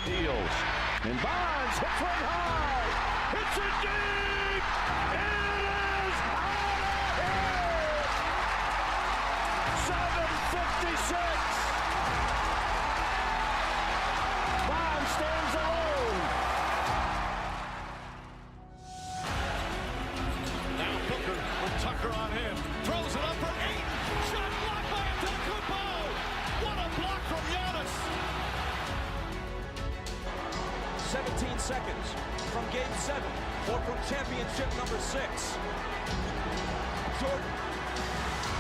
Deals. And Bonds hits one high. Hits it deep. It is out of here. 7:56. Bonds stands alone. Now Booker with Tucker on him. Throws it up for 8. Shot blocked by Antetokounmpo. What a block from Giannis. 17 seconds from Game 7 or from championship number 6. Jordan,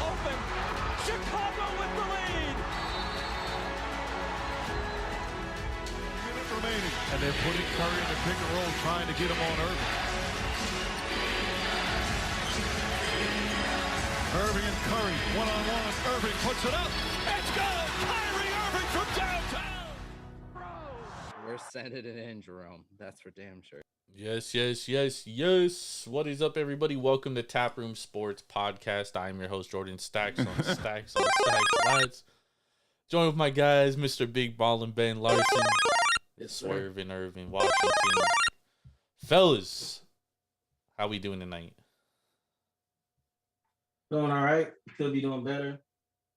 open, Chicago with the lead. Minute remaining. And they're putting Curry in a pick and roll, trying to get him on Irving. Irving and Curry, one-on-one. Irving puts it up. It's good! Kyrie Irving from downtown! We're sending it in, Jerome. That's for damn sure. Yes. What is up, everybody? Welcome to Taproom Sports Podcast. I'm your host, Jordan Stacks on Stacks on Stacks Lads. Joined with my guys, Mr. Big Ball and Ben Larson. Yes, sir. Swerve and Irving, Washington. Fellas, how we doing tonight? Doing all right. Could be doing better.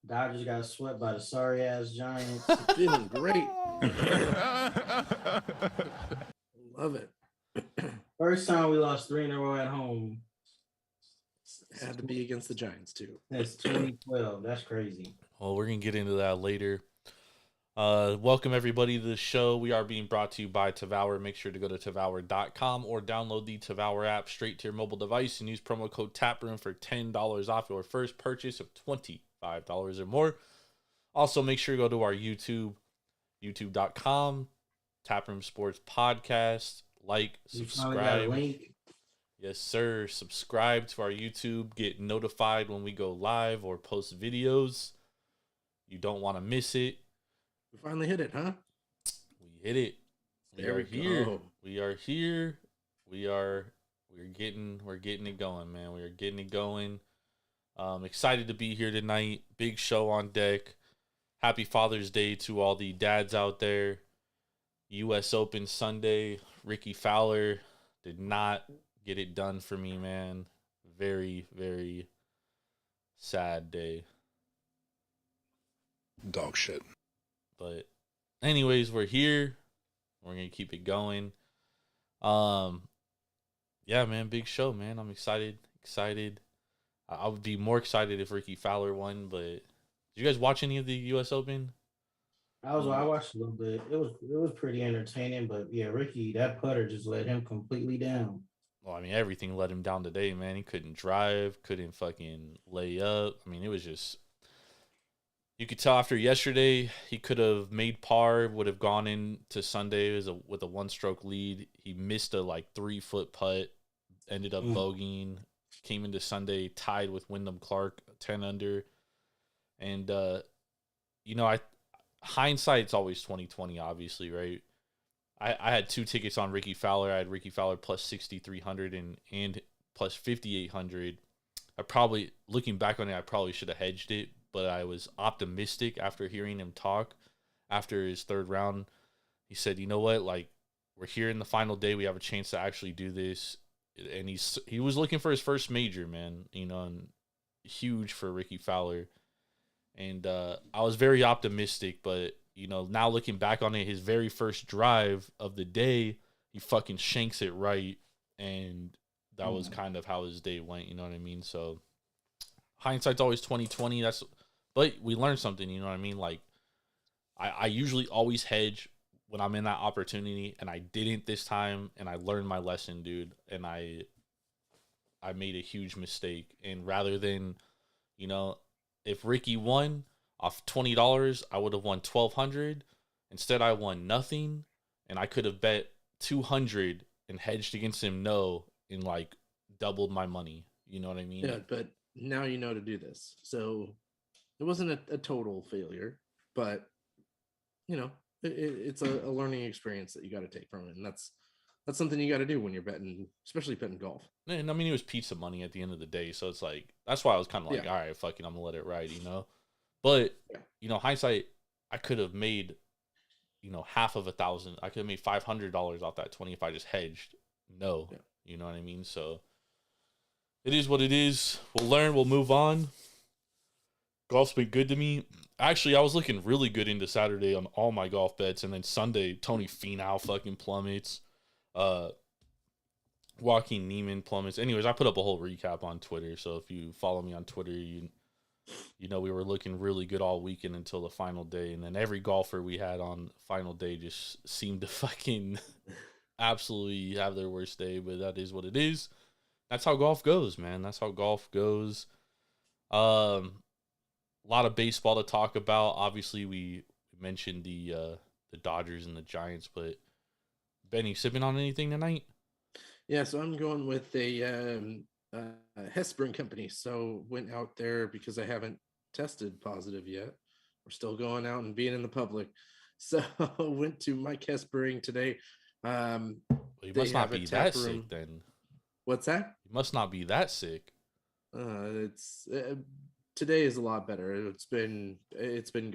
Dodgers got swept by the sorry ass Giants. Feeling great. Love it. First time we lost 3 in a row at home. Had to be against the Giants too. That's 2012. That's crazy. Well, we're going to get into that later. Welcome, everybody, to the show. We are being brought to you by Tavour. Make sure to go to Tavour.com or download the Tavour app straight to your mobile device and use promo code TAPROOM for $10 off your first purchase of $25 or more. Also, make sure to go to our YouTube, youtube.com, Taproom Sports Podcast. Like, subscribe. Link. Yes, sir. Subscribe to our YouTube. Get notified when we go live or post videos. You don't want to miss it. We finally hit it, huh? We hit it. We There are we here. go. We are here. We're getting it going, man. We are getting it going. Excited to be here tonight. Big show on deck. Happy Father's Day to all the dads out there. US Open Sunday. Ricky Fowler did not get it done for me, man. Very, very sad day. Dog shit. But anyways, we're here. We're going to keep it going. Yeah, man, big show, man. I'm excited. I would be more excited if Ricky Fowler won, but did you guys watch any of the US Open? I watched a little bit. It was pretty entertaining, but yeah, Ricky, that putter just let him completely down. Well, I mean, everything let him down today, man. He couldn't drive, couldn't fucking lay up. I mean, it was just, you could tell after yesterday, he could have made par, would have gone into Sunday with a one-stroke lead. He missed a 3-foot putt, ended up bogeying, came into Sunday, tied with Wyndham Clark, 10 under. And, hindsight's always 20/20, obviously, right? I had 2 tickets on Ricky Fowler. I had Ricky Fowler plus 6,300 and plus 5,800. Looking back on it, I probably should have hedged it, but I was optimistic after hearing him talk after his third round. He said, you know what, we're here in the final day. We have a chance to actually do this. And he was looking for his first major, man, and huge for Ricky Fowler. And I was very optimistic, but, now looking back on it, his very first drive of the day, he fucking shanks it right. And that was kind of how his day went, you know what I mean? So hindsight's always 20/20. But we learned something, you know what I mean? I usually always hedge when I'm in that opportunity, and I didn't this time, and I learned my lesson, dude. And I made a huge mistake. And rather than, if Ricky won off $20, I would have won $1,200. Instead, I won nothing, and I could have bet $200 and hedged against him and doubled my money. You know what I mean? Yeah, but now you know to do this. So it wasn't a total failure, but it's a learning experience that you got to take from it, and that's something you got to do when you're betting, especially betting golf. And I mean, it was pizza money at the end of the day, so it's that's why I was kind of all right, fucking, I'm gonna let it ride, But hindsight, I could have made half of $1,000. I could have made $500 off that 20 if I just hedged. No, Yeah. you know what I mean? So it is what it is. We'll learn. We'll move on. Golf's been good to me. Actually, I was looking really good into Saturday on all my golf bets, and then Sunday, Tony Finau fucking plummets. Joaquin Neiman plummets. Anyways, I put up a whole recap on Twitter, so if you follow me on Twitter, you know we were looking really good all weekend until the final day, and then every golfer we had on final day just seemed to fucking absolutely have their worst day, but that is what it is. That's how golf goes, man. That's how golf goes. A lot of baseball to talk about. Obviously, we mentioned the Dodgers and the Giants, but Benny, sipping on anything tonight? Yeah, so I'm going with a Hesburn company. So went out there because I haven't tested positive yet. We're still going out and being in the public. So went to Mike Hesburn today. Well, you must not be that sick then. What's that? You must not be that sick. It's today is a lot better. It's been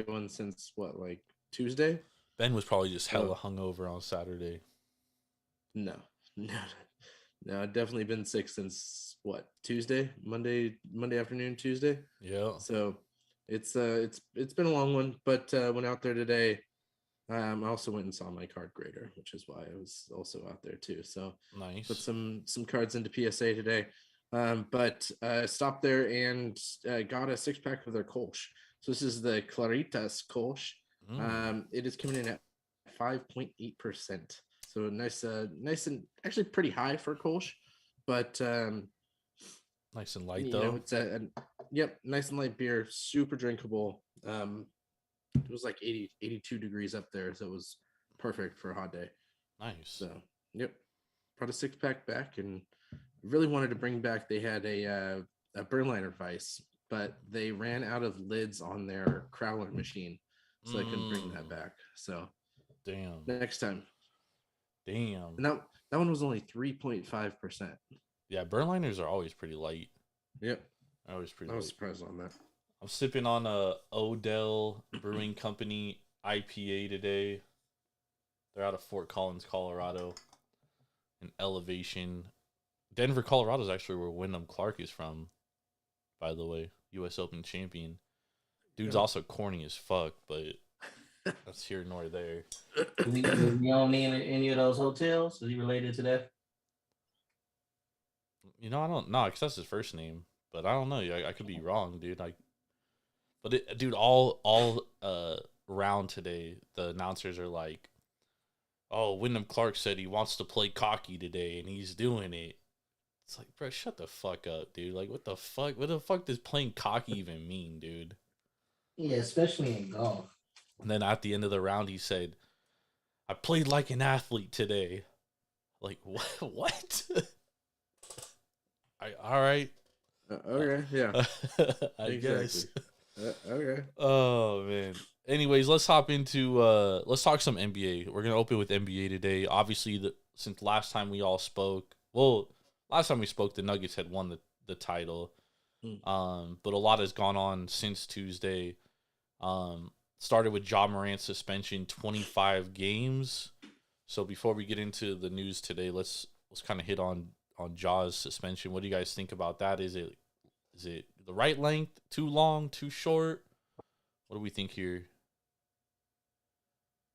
going since what, like Tuesday? Ben was probably just hella hungover on Saturday. No, I've definitely been sick since what, Tuesday, Monday afternoon, Tuesday. Yeah. So it's been a long one, but went out there today. I also went and saw my card grader, which is why I was also out there too. So nice. Put some cards into PSA today. But stopped there and got a 6-pack of their Kolsch. So this is the Claritas Kolsch. It is coming in at 5.8%. So nice and actually pretty high for Kolsch, but nice and light though. It's nice and light beer, super drinkable. It was like 82 degrees up there, so it was perfect for a hot day. Nice. So brought a 6-pack back, and really wanted to bring back. They had a Berliner Weiss, but they ran out of lids on their Crowler machine, so I couldn't bring that back. So damn, next time. Damn. And that one was only 3.5%. Yeah, Berliners are always pretty light. Yep. Always pretty. I was light. surprised on that. I'm sipping on a Odell Brewing Company IPA today. They're out of Fort Collins, Colorado. An Elevation. Denver, Colorado is actually where Wyndham Clark is from, by the way. U.S. Open champion. Dude's also corny as fuck, but that's here nor there. You don't need any of those hotels? Is he related to that? I don't know, because that's his first name. But I don't know. I could be wrong, dude. All round today, the announcers are like, oh, Wyndham Clark said he wants to play cocky today, and he's doing it. It's like, bro, shut the fuck up, dude. Like, what the fuck? What the fuck does playing cocky even mean, dude? Yeah, especially in golf. And then at the end of the round, he said, I played like an athlete today. Like, what? All right. Okay, yeah. I guess. Okay. Oh, man. Anyways, let's hop into, let's talk some NBA. We're going to open with NBA today. Obviously, since last time we all spoke, last time we spoke, the Nuggets had won the title. But a lot has gone on since Tuesday. Started with Ja Morant's suspension, 25 games. So before we get into the news today, let's kind of hit on Ja's suspension. What do you guys think about that? Is it the right length? Too long? Too short? What do we think here?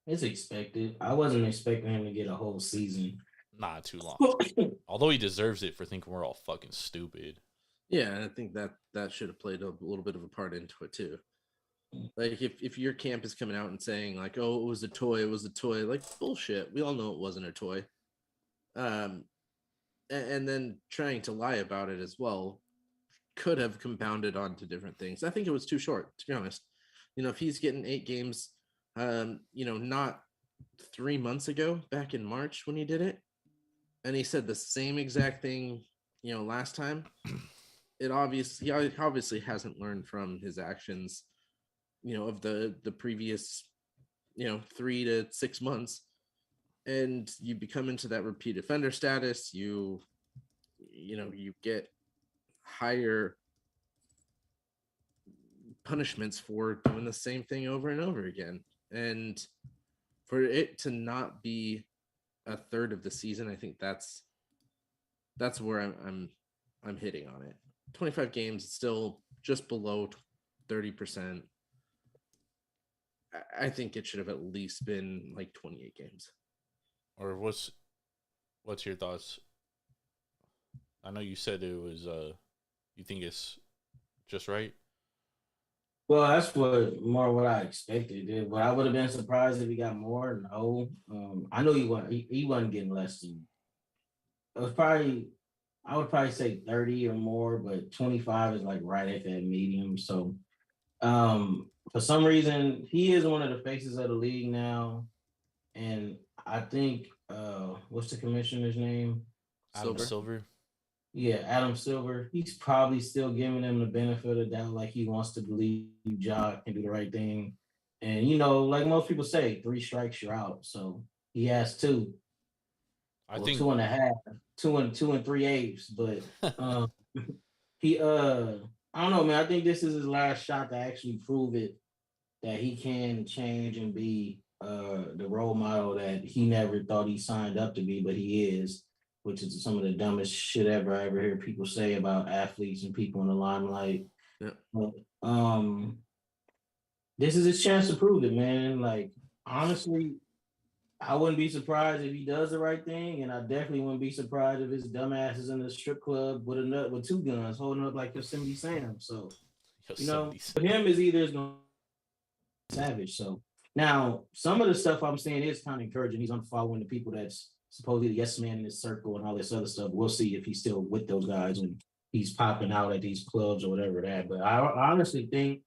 It's expected. I wasn't expecting him to get a whole season. Nah, too long. Although he deserves it for thinking we're all fucking stupid. Yeah, I think that should have played a little bit of a part into it too. Like if your camp is coming out and saying like, oh, it was a toy, like bullshit. We all know it wasn't a toy. And then trying to lie about it as well could have compounded onto different things. I think it was too short, to be honest. If he's getting 8 games, not 3 months ago, back in March when he did it, and he said the same exact thing, last time. He obviously hasn't learned from his actions, of the previous, 3 to 6 months, and you become into that repeat offender status. You get higher punishments for doing the same thing over and over again. And for it to not be a third of the season, I think that's where I'm hitting on it. 25 games, still just below 30%. I think it should have at least been like 28 games. Or what's your thoughts? I know you said it was you think it's just right. Well, that's what I expected. But I would have been surprised if he got more. No, I know he wasn't getting less than. It was probably I would probably say 30 or more, but 25 is like right at that medium. So, for some reason, he is one of the faces of the league now, and I think what's the commissioner's name? Adam Silver. Yeah, Adam Silver. He's probably still giving him the benefit of the doubt, like he wants to believe Ja can do the right thing. And like most people say, 3 strikes you're out. So he has 2. I think 2.5, 2 and 3/8. But he I don't know, man. I think this is his last shot to actually prove it that he can change and be the role model that he never thought he signed up to be, but he is. Which is some of the dumbest shit ever I ever hear people say about athletes and people in the limelight. Yeah. But, this is his chance to prove it, man. Like, honestly, I wouldn't be surprised if he does the right thing, and I definitely wouldn't be surprised if his dumbass is in the strip club with 2 guns holding up like Yosemite Sam. So, for him is either it's going to be savage. So now some of the stuff I'm saying is kind of encouraging. He's unfollowing the people that's supposedly the yes man in his circle and all this other stuff. We'll see if he's still with those guys when he's popping out at these clubs or whatever that. But I honestly think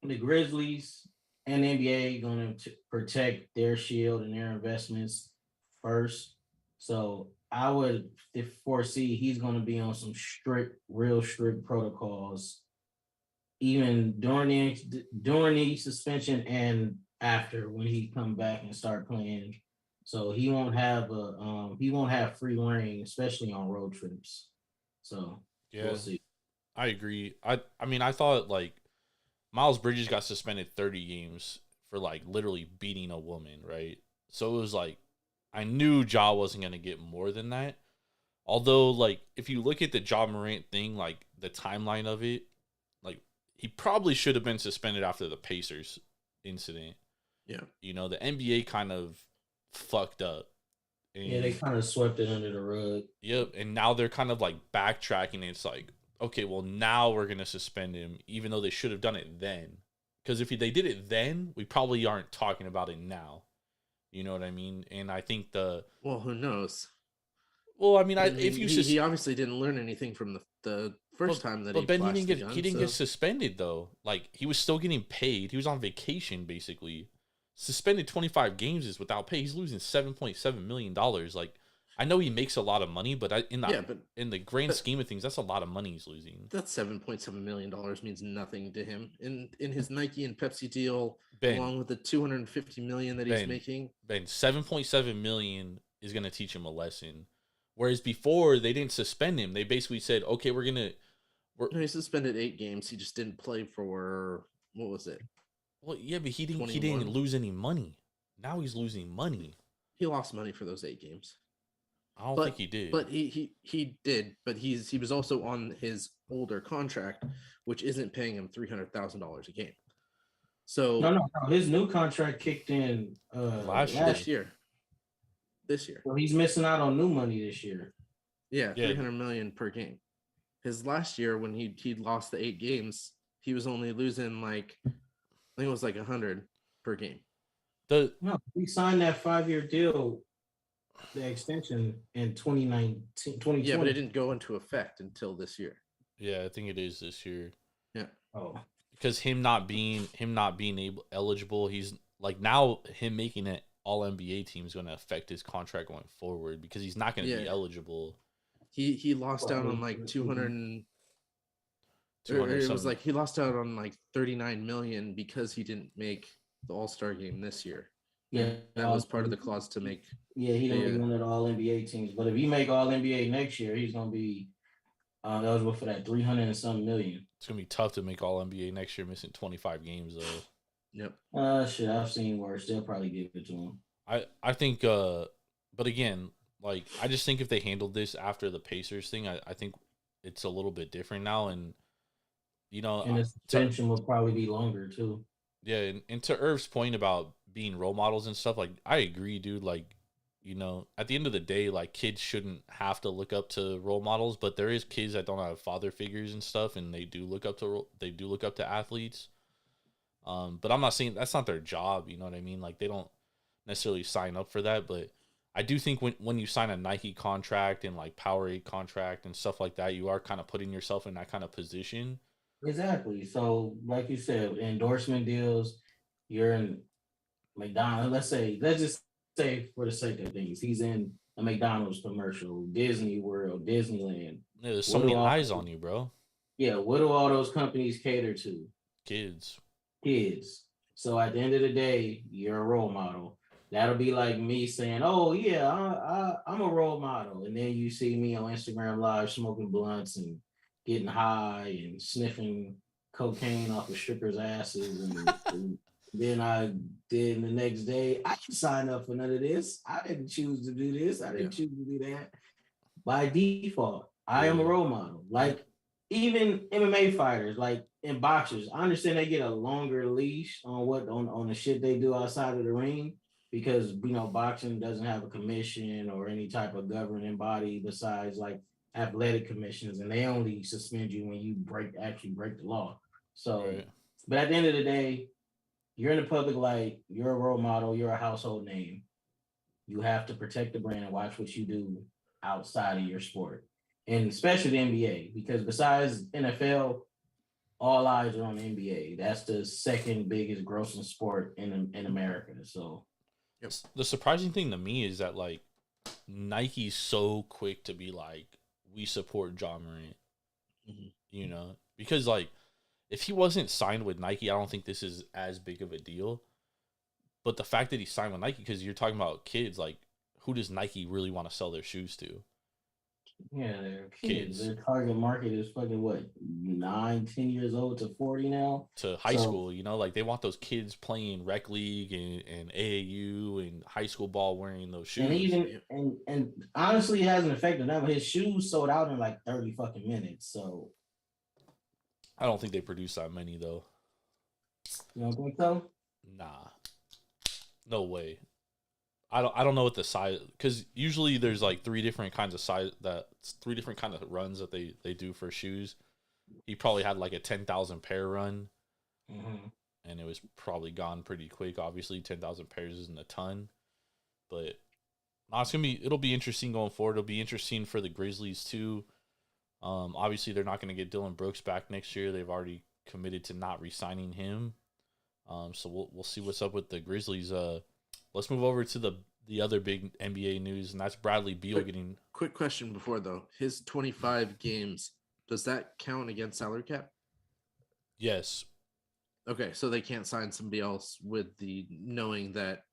the Grizzlies and the NBA going to protect their shield and their investments first. So I would foresee he's going to be on some real strict protocols, even during the suspension and after when he come back and start playing. So he won't have free reign, especially on road trips. So yeah, we'll see. I agree. I mean, I thought like Miles Bridges got suspended 30 games for like literally beating a woman, right? So it was like I knew Ja wasn't gonna get more than that. Although, like, if you look at the Ja Morant thing, like the timeline of it, like he probably should have been suspended after the Pacers incident. Yeah, the NBA kind of fucked up. And they kind of swept it under the rug. Yep, and now they're kind of like backtracking. It's like, okay, well now we're gonna suspend him, even though they should have done it then. Because if they did it then, we probably aren't talking about it now. You know what I mean? And I think who knows? Well, I mean, he obviously didn't learn anything from the first time that. But Ben, he didn't get suspended though. Like he was still getting paid. He was on vacation basically. Suspended 25 games is without pay. He's losing $7.7 million. Like, I know he makes a lot of money, but in the grand scheme of things, that's a lot of money he's losing. That $7.7 million means nothing to him. In his Nike and Pepsi deal, along with the $250 million that he's making. Ben, $7.7 million is going to teach him a lesson. Whereas before, they didn't suspend him. They basically said, okay, he suspended 8 games. He just didn't play for, what was it? Well, yeah, but he didn't lose any money. Now he's losing money. He lost money for those 8 games. I don't think he did. But he did. But he was also on his older contract, which isn't paying him $300,000 a game. So no. His new contract kicked in this year. So he's missing out on new money this year. Yeah, $300 million per game. His last year when he lost the 8 games, he was only losing like. I think it was like 100 per game. We signed that 5-year deal, the extension in 2020. Yeah, but it didn't go into effect until this year. Yeah, I think it is this year. Yeah. Oh. Because him not being eligible, he's like now him making it all NBA team is going to affect his contract going forward because he's not going to be eligible. He lost out on like 200. It was like he lost out on like 39 million because he didn't make the All-Star game this year. Yeah, that was part of the clause to make. Yeah, he didn't make one of the All NBA teams, but if he make All NBA next year, he's gonna be eligible for that 300 and some million. It's gonna be tough to make All NBA next year, missing 25 games though. Yep. Shit, I've seen worse. They'll probably give it to him. I think but again, like I just think if they handled this after the Pacers thing, I think it's a little bit different now. And you know, And the suspension will probably be longer too. yeah, and to Irv's point about being role models and stuff, like I agree, dude. Like, you know, at the end of the day, like kids shouldn't have to look up to role models, but there is kids that don't have father figures and stuff, and they do look up to athletes. But I'm not saying that's not their job. You know what I mean? Like they don't necessarily sign up for that, but I do think when you sign a Nike contract and like Powerade contract and stuff like that, you are kind of putting yourself in that kind of position. Exactly. So, like you said, endorsement deals, you're in McDonald's. Let's just say for the sake of things, he's in a McDonald's commercial, Disney World, Disneyland. Yeah, there's so What do many all eyes on you, bro. Yeah, what do all those companies cater to? Kids. Kids. So at the end of the day, you're a role model. That'll be like me saying, "Oh yeah, I'm a role model," and then you see me on Instagram Live smoking blunts and getting high and sniffing cocaine off of strippers' asses, and then I did the next day. I can sign up for none of this. I didn't choose to do this. I didn't choose to do that. By default, I am a role model. Like even MMA fighters, like in boxers, I understand they get a longer leash on on the shit they do outside of the ring because boxing doesn't have a commission or any type of governing body besides like athletic commissions, and they only suspend you when you actually break the law. So, Right. but at the end of the day, you're in the public light, you're a role model, you're a household name. You have to protect the brand and watch what you do outside of your sport, and especially the NBA, because besides NFL, all eyes are on the NBA. That's the second biggest grossing sport in America. So, The surprising thing to me is that like Nike's so quick to be like, we support John Morant. Mm-hmm. You know, because like if he wasn't signed with Nike, I don't think this is as big of a deal. But the fact that he signed with Nike, because you're talking about kids, like who does Nike really want to sell their shoes to? yeah, they're kids. Their target market is fucking what, 9, 10 years old to 40 now. To high school, you know, like they want those kids playing rec league and AAU and high school ball wearing those shoes. And even and honestly, it hasn't affected them. His shoes sold out in like 30 fucking minutes. So I don't think they produce that many though. you don't think so? Nah, no way. I don't know what the size, because usually there's like three different kinds of runs that they do for shoes. He probably had like a 10,000 pair run, and it was probably gone pretty quick. Obviously, 10,000 pairs isn't a ton, but no, it'll be interesting going forward. It'll be interesting for the Grizzlies too. Obviously they're not going to get Dylan Brooks back next year. They've already committed to not re-signing him. So we'll see what's up with the Grizzlies. Let's move over to the other big NBA news, and that's Bradley Beal getting. Quick question before though. His 25 games, does that count against salary cap? Yes. Okay, so they can't sign somebody else with the knowing that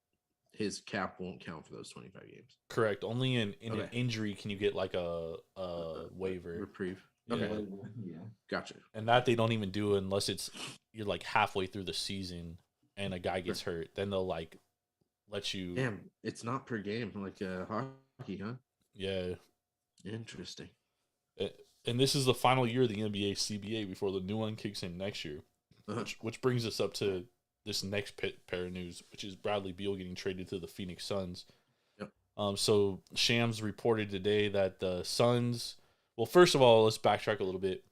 his cap won't count for those 25 games. Correct. Only in an injury can you get like a waiver. Reprieve. Yeah. Okay. Yeah. Gotcha. And that they don't even do unless you're like halfway through the season and a guy gets hurt. Then they'll like let you. Damn, it's not per game like hockey, huh? Yeah. Interesting. And this is the final year of the NBA CBA before the new one kicks in next year, which brings us up to this next pair of news, which is Bradley Beal getting traded to the Phoenix Suns. Yep. So Shams reported today that the Suns. Well, first of all, let's backtrack a little bit.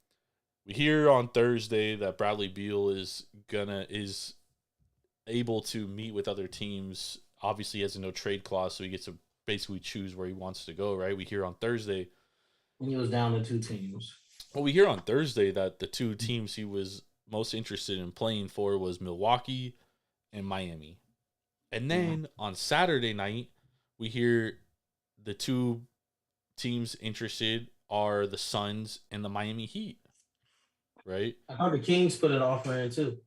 We hear on Thursday that Bradley Beal is able to meet with other teams. Obviously, he has a no trade clause, so he gets to basically choose where he wants to go. Right? We hear on Thursday. And he was down to 2 teams. Well, we hear on Thursday that the 2 teams he was most interested in playing for was Milwaukee and Miami. And then on Saturday night, we hear the 2 teams interested are the Suns and the Miami Heat. Right? I heard the Kings put an offer in too.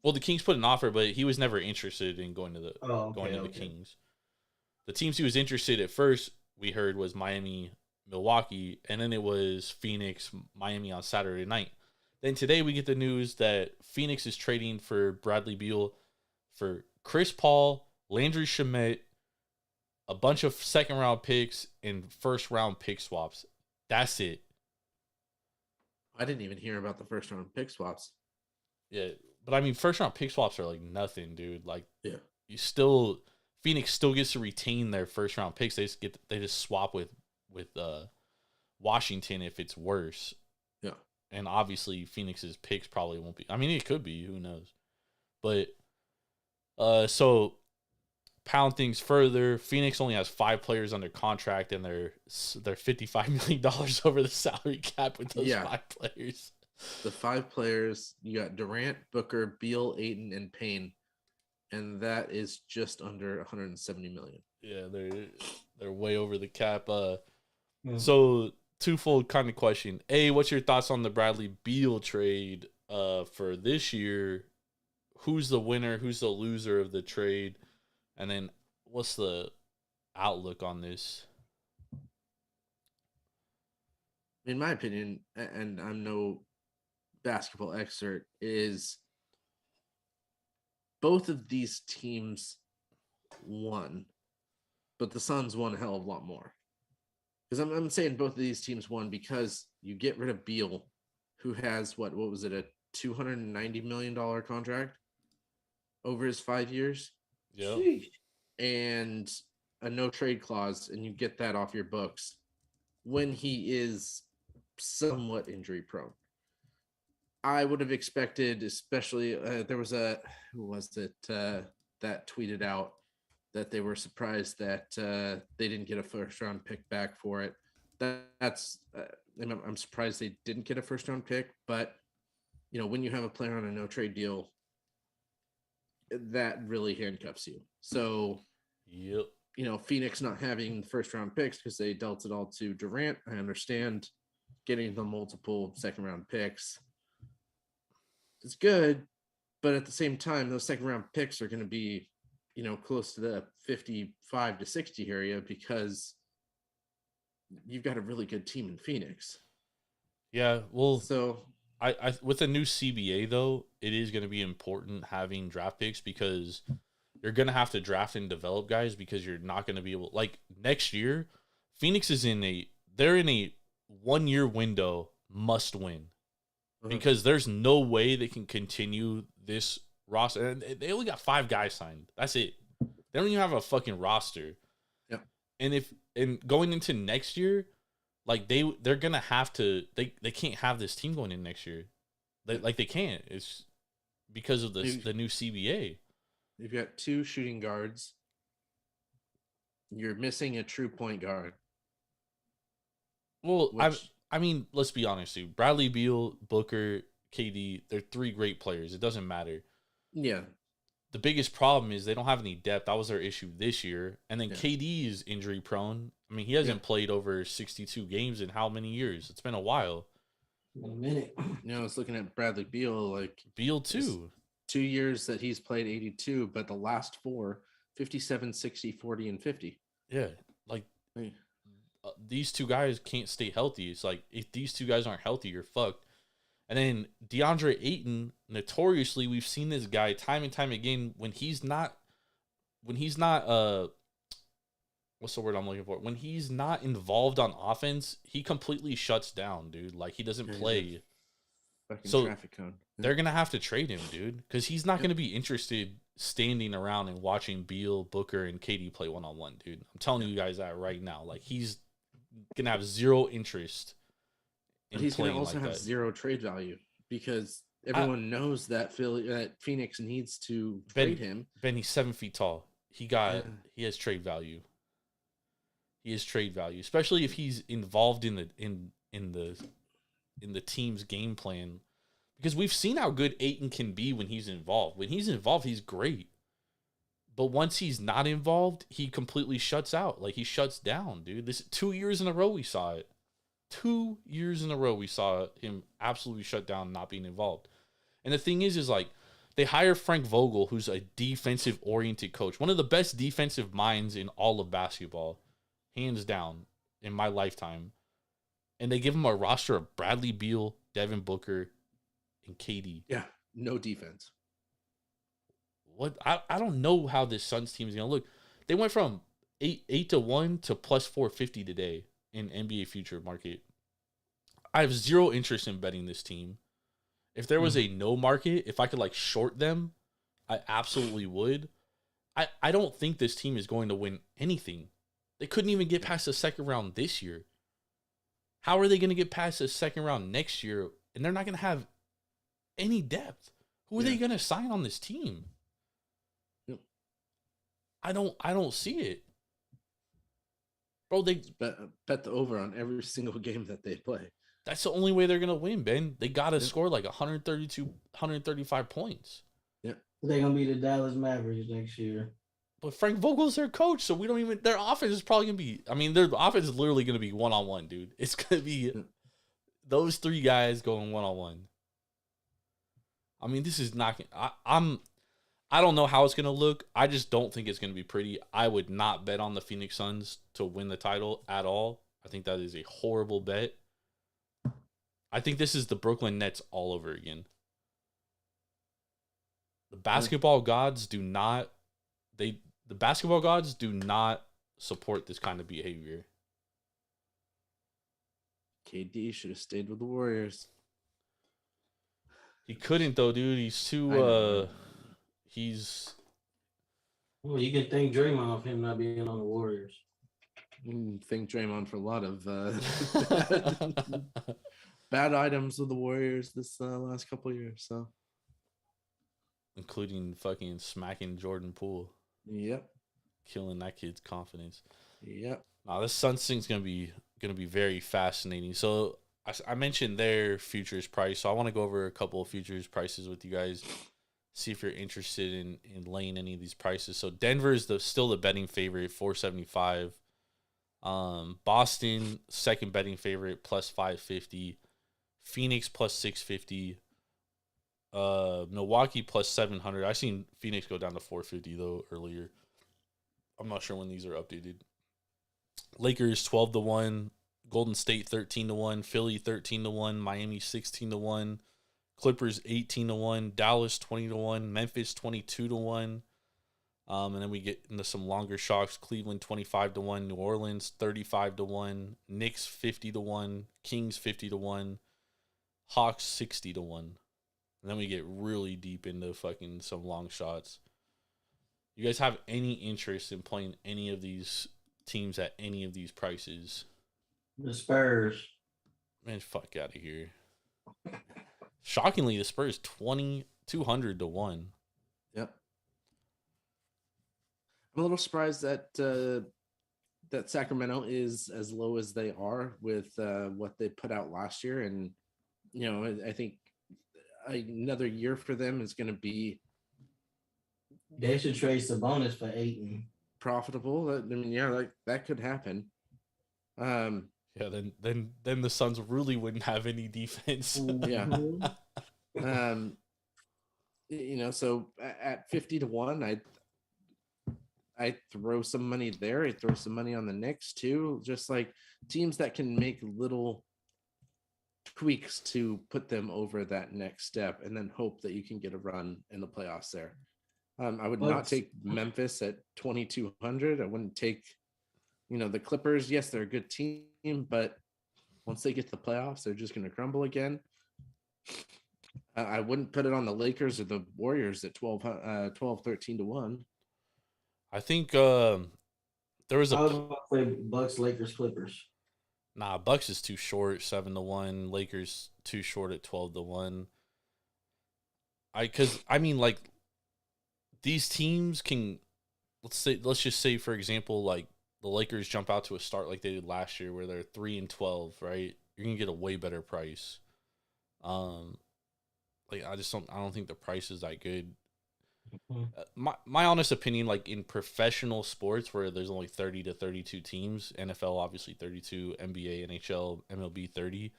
Well, the Kings put an offer, but he was never interested in going to the Kings. The teams he was interested at first, we heard, was Miami, Milwaukee, and then it was Phoenix, Miami on Saturday night. Then today we get the news that Phoenix is trading for Bradley Beal for Chris Paul, Landry Shamet, a bunch of second-round picks, and first-round pick swaps. That's it. I didn't even hear about the first round pick swaps. Yeah, but I mean, first-round pick swaps are like nothing, dude. Like, Yeah. Phoenix still gets to retain their first-round picks. They just swap with Washington if it's worse. Yeah. And obviously, Phoenix's picks probably won't be. I mean, it could be. Who knows? But so pound things further. Phoenix only has 5 players under contract, and they're $55 million over the salary cap with those 5 players. The 5 players, you got Durant, Booker, Beal, Ayton, and Payne, and that is just under $170 million. Yeah, they're way over the cap. So twofold kind of question. A, what's your thoughts on the Bradley Beal trade for this year? Who's the winner? Who's the loser of the trade? And then what's the outlook on this? In my opinion, and I'm no basketball expert, is both of these teams won, but the Suns won a hell of a lot more. Because I'm saying both of these teams won because you get rid of Beal, who has what was it, a $290 million contract over his 5 years? Yeah. And a no trade clause, and you get that off your books when he is somewhat injury prone. I would have expected, especially there was who was it that tweeted out that they were surprised that they didn't get a first round pick back for it. I'm surprised they didn't get a first round pick, but when you have a player on a no trade deal, that really handcuffs you. So, yep. Phoenix not having first round picks because they dealt it all to Durant. I understand getting the multiple second round picks. It's good, but at the same time, those second round picks are going to be, close to the 55 to 60 area because you've got a really good team in Phoenix. Yeah, well, so I with the new CBA though, it is going to be important having draft picks because you're going to have to draft and develop guys because you're not going to be able, like next year, Phoenix is they're in a 1 year window must win. Because there's no way they can continue this roster. And they only got 5 guys signed. That's it. They don't even have a fucking roster. Yeah. And going into next year, like they're gonna have to they can't have this team going in next year. They can't. It's because of the new CBA. You've got 2 shooting guards. You're missing a true point guard. Well, I mean, let's be honest, dude. Bradley Beal, Booker, KD, they're 3 great players. It doesn't matter. Yeah. The biggest problem is they don't have any depth. That was their issue this year. And then KD is injury prone. I mean, he hasn't played over 62 games in how many years? It's been a while. A minute. I was looking at Bradley Beal, like Beal too. 2 years that he's played 82, but the last 4, 57, 60, 40, and 50. Yeah. Like these 2 guys can't stay healthy. It's like if these 2 guys aren't healthy, you're fucked. And then DeAndre Ayton, notoriously, we've seen this guy time and time again when he's not what's the word I'm looking for? When he's not involved on offense, he completely shuts down, dude. Like he doesn't play. Fucking traffic cone. They're gonna have to trade him, dude, because he's not gonna be interested standing around and watching Beal, Booker, and KD play one-on-one, dude. I'm telling you guys that right now. Like he's gonna have zero interest. But he's going to also have zero trade value because everyone knows that Phoenix needs to trade him. Ben, he's 7 feet tall. He has trade value. He has trade value, especially if he's involved in the team's game plan. Because we've seen how good Ayton can be when he's involved. When he's involved, he's great. But once he's not involved, he completely shuts out. Like he shuts down, dude. This 2 years in a row we saw it. 2 years in a row, we saw him absolutely shut down, not being involved. And the thing is like, they hire Frank Vogel, who's a defensive-oriented coach, one of the best defensive minds in all of basketball, hands down, in my lifetime. And they give him a roster of Bradley Beal, Devin Booker, and KD. Yeah, no defense. what I don't know how this Suns team is gonna look. They went from 8-1 to plus 450 today in NBA future market. I have zero interest in betting this team. If there was a no market, if I could like short them, I absolutely would. I don't think this team is going to win anything. They couldn't even get past the second round this year. How are they going to get past the second round next year? And they're not going to have any depth. Who are they going to sign on this team? Yep. I don't see it. Bro, they bet the over on every single game that they play. That's the only way they're going to win, Ben. They got to score like 132, 135 points. Yeah. They're going to be the Dallas Mavericks next year. But Frank Vogel's their coach, so we don't even... Their offense is probably going to be... I mean, their offense is literally going to be one-on-one, dude. It's going to be those three guys going one-on-one. I mean, this is not... I don't know how it's going to look. I just don't think it's going to be pretty. I would not bet on the Phoenix Suns to win the title at all. I think that is a horrible bet. I think this is the Brooklyn Nets all over again. The basketball gods do not... The basketball gods do not support this kind of behavior. KD should have stayed with the Warriors. He couldn't though, dude. He's too he's Well, you can thank Draymond for him not being on the Warriors. Thank Draymond for a lot of bad items with the Warriors this last couple of years. So, including fucking smacking Jordan Poole. Yep. Killing that kid's confidence. Yep. Now this Suns thing's gonna be very fascinating. So I mentioned their futures price. So I want to go over a couple of futures prices with you guys. See if you're interested in laying any of these prices. So Denver is still the betting favorite, 475. Boston, second betting favorite, plus 550. Phoenix plus 650. Milwaukee plus 700. I seen Phoenix go down to 450 though earlier. I'm not sure when these are updated. Lakers 12-1, Golden State 13-1, Philly 13-1, Miami 16-1, Clippers 18-1, Dallas 20-1, Memphis 22-1. And then we get into some longer shocks. Cleveland 25-1, New Orleans 35-1, Knicks 50-1, Kings 50-1, Hawks 60-1. And then we get really deep into fucking some long shots. You guys have any interest in playing any of these teams at any of these prices? The Spurs. Man, fuck out of here. Shockingly, the Spurs 200-1. Yep. I'm a little surprised that that Sacramento is as low as they are with what they put out last year, and you know, I think another year for them is going to be. They should trade Sabonis for Ayton. Profitable. I mean, yeah, like that could happen. Yeah, then the Suns really wouldn't have any defense. Yeah. You know, so at 50-1, I throw some money there. I throw some money on the Knicks too. Just like teams that can make little tweaks to put them over that next step, and then hope that you can get a run in the playoffs there. I would not take Memphis at 2,200. I wouldn't take, you know, the Clippers. Yes, they're a good team, but once they get to the playoffs, they're just going to crumble again. I wouldn't put it on the Lakers or the Warriors at 13-1. I think there was I was about to say Bucks, Lakers, Clippers. Nah, Bucks is too short, 7-1. Lakers too short at 12-1. I mean, like, these teams can, let's just say, for example, like the Lakers jump out to a start like they did last year where they're 3-12, right? You're gonna get a way better price. Like I don't think the price is that good. My honest opinion, like in professional sports where there's only 30 to 32 teams, NFL obviously 32, NBA, NHL, MLB 30.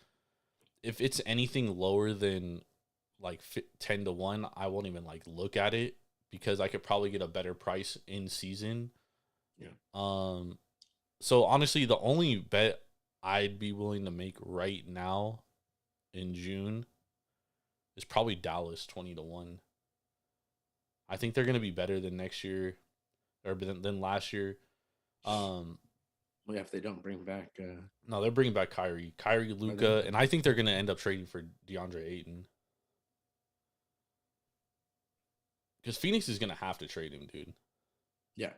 If it's anything lower than like 10-1, I won't even like look at it, because I could probably get a better price in season. Yeah. So honestly, the only bet I'd be willing to make right now in June is probably Dallas 20-1. I think they're going to be better than next year or than last year. Well, yeah, if they don't bring back No, they're bringing back Kyrie, Luka, and I think they're going to end up trading for DeAndre Ayton. Because Phoenix is going to have to trade him, dude. Yeah.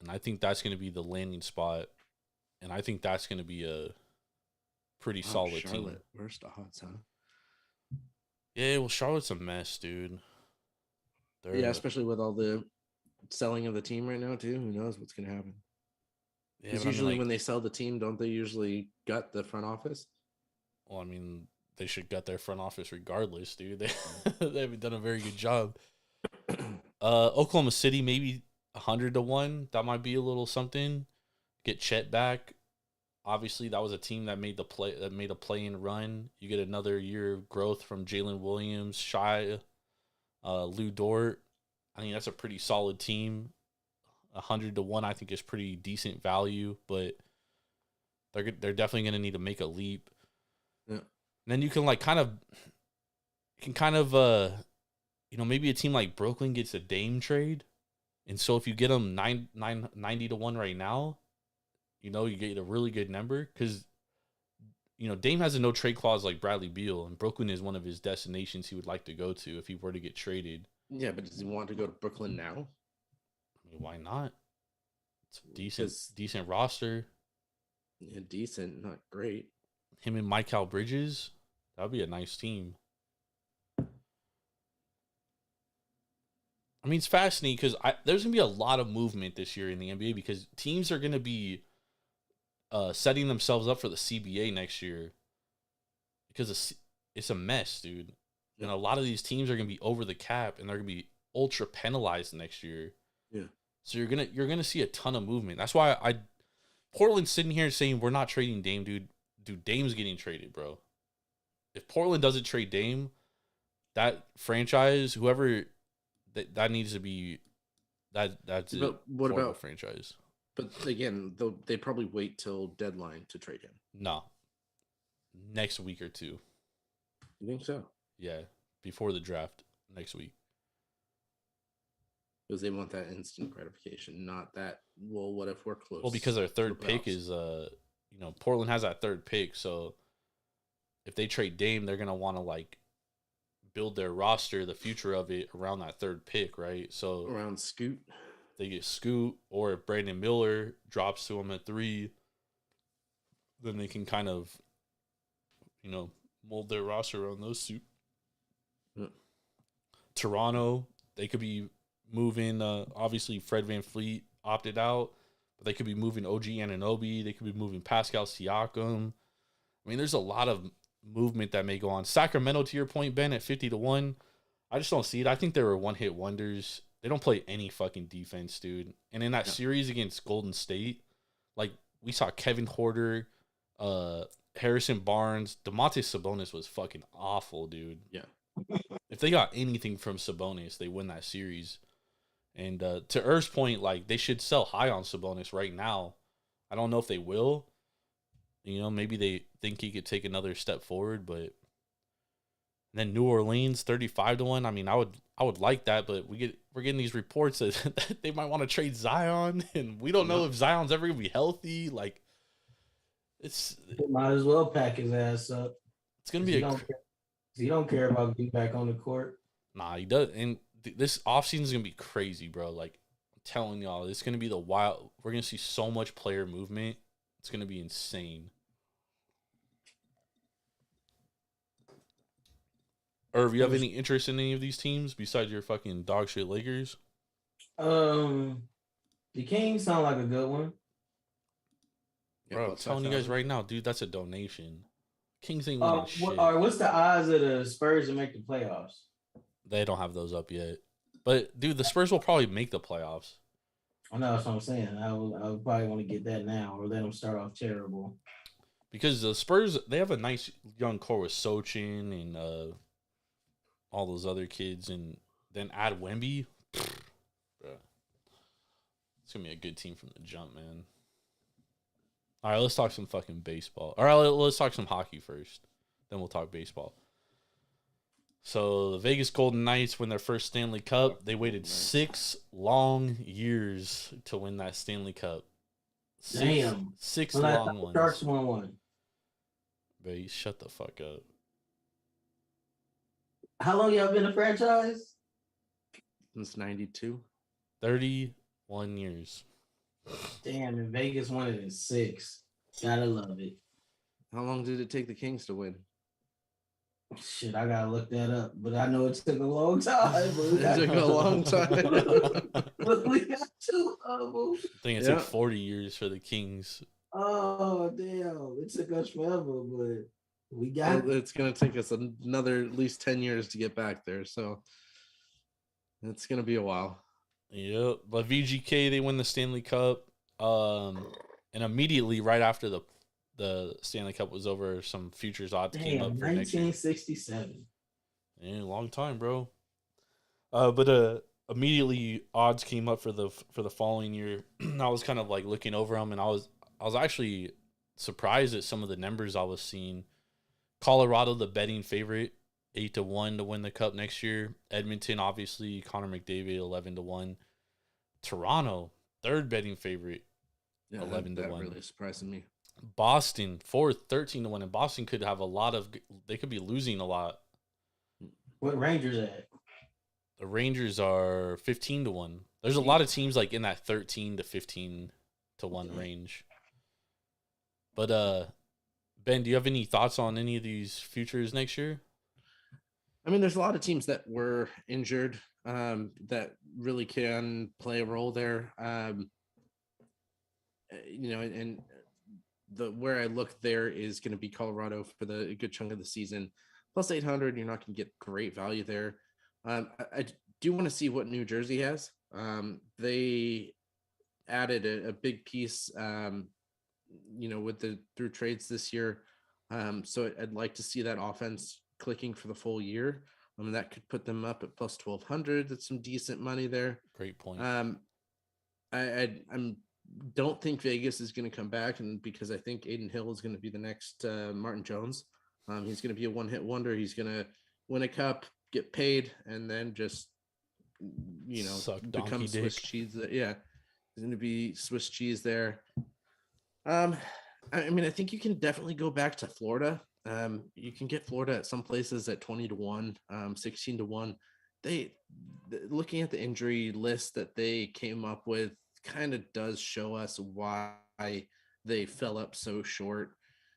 And I think that's going to be the landing spot. And I think that's going to be a pretty solid Charlotte. team. Where's the hot, huh? Yeah, well, Charlotte's a mess, dude. Yeah, especially with all the selling of the team right now, too. Who knows what's going to happen? Yeah, Because usually when they sell the team, don't they usually gut the front office? Well, I mean, they should gut their front office regardless, dude. They haven't done a very good job. Oklahoma City, maybe 100-1. That might be a little something. Get Chet back. Obviously, that was a team that made a play-in run. You get another year of growth from Jalen Williams, Shai, Lou Dort. I think that's a pretty solid team. 100-1, I think, is pretty decent value, but they're definitely going to need to make a leap. Yeah. And then you can maybe a team like Brooklyn gets a Dame trade, and so if you get them 90-1 right now, you get a really good number because Dame has a no trade clause like Bradley Beal, and Brooklyn is one of his destinations he would like to go to if he were to get traded. Yeah, but does he want to go to Brooklyn now? I mean, why not? It's a decent roster. Yeah, decent, not great. Him and Mikal Bridges, that would be a nice team. I mean, it's fascinating because there's going to be a lot of movement this year in the NBA because teams are going to be setting themselves up for the CBA next year because it's a mess, dude. Yeah. And a lot of these teams are going to be over the cap and they're going to be ultra penalized next year. Yeah. So you're gonna see a ton of movement. That's why Portland's sitting here saying we're not trading Dame, dude. Dude, Dame's getting traded, bro. If Portland doesn't trade Dame, that franchise, whoever that needs to be, that's it. What about franchise? But again, they probably wait till deadline to trade him. No, next week or two. You think so? Yeah, before the draft next week. Because they want that instant gratification, not that, well, what if we're close? Well, because their third pick is, Portland has that third pick. So if they trade Dame, they're going to want to, build their roster, the future of it, around that third pick, right? So around Scoot. They get Scoot, or if Brandon Miller drops to them at 3, then they can kind of, mold their roster around those two. Yeah. Toronto, they could be moving, obviously Fred VanVleet opted out, but they could be moving OG Anunoby. They could be moving Pascal Siakam. I mean, there's a lot of movement that may go on. Sacramento, to your point, Ben, at 50-1, I just don't see it. I think they were one-hit wonders. They don't play any fucking defense, dude. And in that series against Golden State, we saw Kevin Porter, Harrison Barnes, Domantas Sabonis was fucking awful, dude. Yeah. If they got anything from Sabonis, they win that series. And to Er's point, they should sell high on Sabonis right now. I don't know if they will. Maybe they think he could take another step forward, but then New Orleans 35-1. I mean, I would like that, but we're getting these reports that they might want to trade Zion, and we don't know if Zion's ever gonna be healthy. Might as well pack his ass up. It's gonna be he don't care about getting back on the court. Nah, he does. And this offseason is gonna be crazy, bro. I'm telling y'all, it's gonna be the wild. We're gonna see so much player movement. It's gonna be insane. Irv, you have any interest in any of these teams besides your fucking dog shit Lakers? The Kings sound like a good one. Bro, I'm telling you guys right now, dude, that's a donation. Kings ain't winning shit. What's the odds of the Spurs to make the playoffs? They don't have those up yet. But, dude, the Spurs will probably make the playoffs. I know, that's what I'm saying. I would probably want to get that now or let them start off terrible. Because the Spurs, they have a nice young core with Sochin and all those other kids. And then add Wemby. Bro. It's going to be a good team from the jump, man. All right, let's talk some fucking baseball. All right, let's talk some hockey first. Then we'll talk baseball. So the Vegas Golden Knights win their first Stanley Cup. They waited 6 long years to win that Stanley Cup. Damn. Six Well, long the ones. Sharks won one. Baby, shut the fuck up. How long y'all been a franchise? Since 92. 31 years. Damn, and Vegas won it in 6. Gotta love it. How long did it take the Kings to win? Shit, I gotta look that up, but I know it took a long time. It took a long time. But we got 2 of them. I think it took 40 years for the Kings. Oh, damn. It took us forever, but we got Well, it's going to take us another at least 10 years to get back there. So it's going to be a while. Yep. But VGK, they win the Stanley Cup. And immediately right after the Stanley Cup was over, some futures odds came up for next year. 1967. Yeah, long time, bro. But immediately odds came up for the following year. I was kind of like looking over them, and I was actually surprised at some of the numbers I was seeing. Colorado, the betting favorite, 8-1 to win the cup next year. Edmonton, obviously, Connor McDavid, 11-1. Toronto, third betting favorite, 11-1. That really surprised me. Boston, fourth, 13-1, and Boston could have they could be losing a lot. What Rangers at? The Rangers are 15-1. There's a lot of teams like in that 13 to 15 to 1 range. But Ben, do you have any thoughts on any of these futures next year? I mean, there's a lot of teams that were injured that really can play a role there. And where I look there is going to be Colorado for a good chunk of the season. Plus 800, you're not going to get great value there. I do want to see what New Jersey has. They added a big piece, through trades this year. So I'd like to see that offense clicking for the full year. That could put them up at plus 1,200. That's some decent money there. Great point. I don't think Vegas is going to come back, and because I think Aiden Hill is going to be the next Martin Jones. He's going to be a one-hit wonder. He's going to win a cup, get paid, and then just become Swiss cheese. Yeah, he's going to be Swiss cheese there. I think you can definitely go back to Florida. You can get Florida at some places at 20-1, 16-1. Looking at the injury list that they came up with kind of does show us why they fell up so short.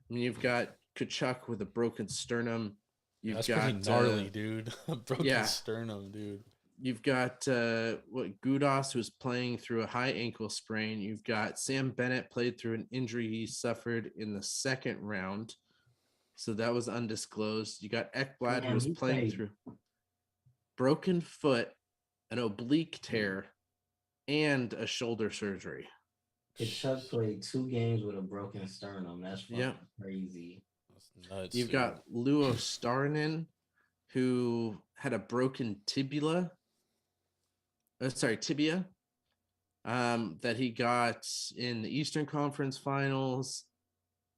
I mean, you've got Kachuk with a broken sternum. That's pretty gnarly, dude. Broken sternum, dude. You've got Gudas, who's playing through a high ankle sprain. You've got Sam Bennett played through an injury he suffered in the second round. So that was undisclosed. You got Ekblad, who was playing through broken foot, an oblique tear, and a shoulder surgery. Chuck played 2 games with a broken sternum. That's fucking crazy. That's nuts. You've got Luo Starinen, who had a broken tibia. That he got in the Eastern Conference Finals.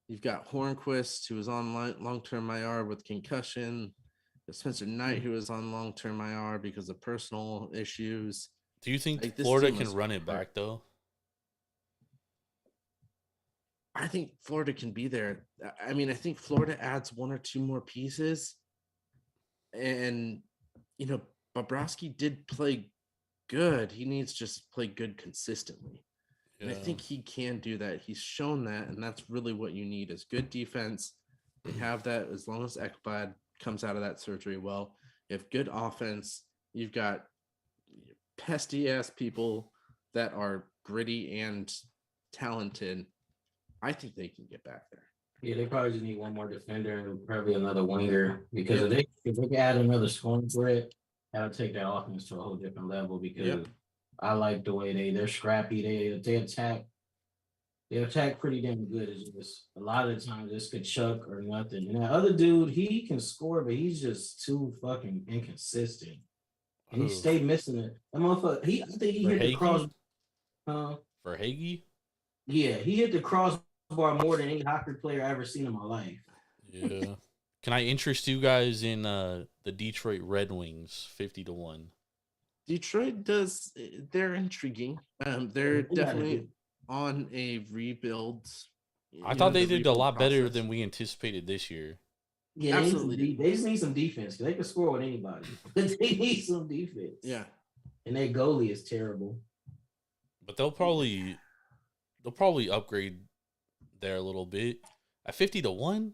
You've got Hornquist, who was on long-term IR with concussion. Spencer Knight, who was on long-term IR because of personal issues. Do you think Florida can run it back, though? I think Florida can be there. I mean, I think Florida adds 1 or 2 more pieces. And, Bobrovsky did play good. He needs to just play good consistently. Yeah. And I think he can do that. He's shown that, and that's really what you need is good defense. They have that as long as Ekblad comes out of that surgery well. You have good offense. You've got pesty-ass people that are gritty and talented. I think they can get back there. Yeah, they probably just need one more defender and probably another winger because if they add another scoring threat, that'll take that offense to a whole different level because I like the way they're scrappy. They attack pretty damn good. It's just a lot of the times it's Kachuk or nothing. And that other dude, he can score, but he's just too fucking inconsistent. And he stayed missing it. That motherfucker, I think he hit the cross. For Hagee? Yeah, he hit the crossbar more than any hockey player I ever seen in my life. Yeah. Can I interest you guys in the Detroit Red Wings 50-1? Detroit they're intriguing. They're definitely on a rebuild. I thought they did a lot better than we anticipated this year. Yeah, they just need some defense because they can score with anybody. But they need some defense. Yeah. And their goalie is terrible. But they'll probably upgrade there a little bit. At 50-1?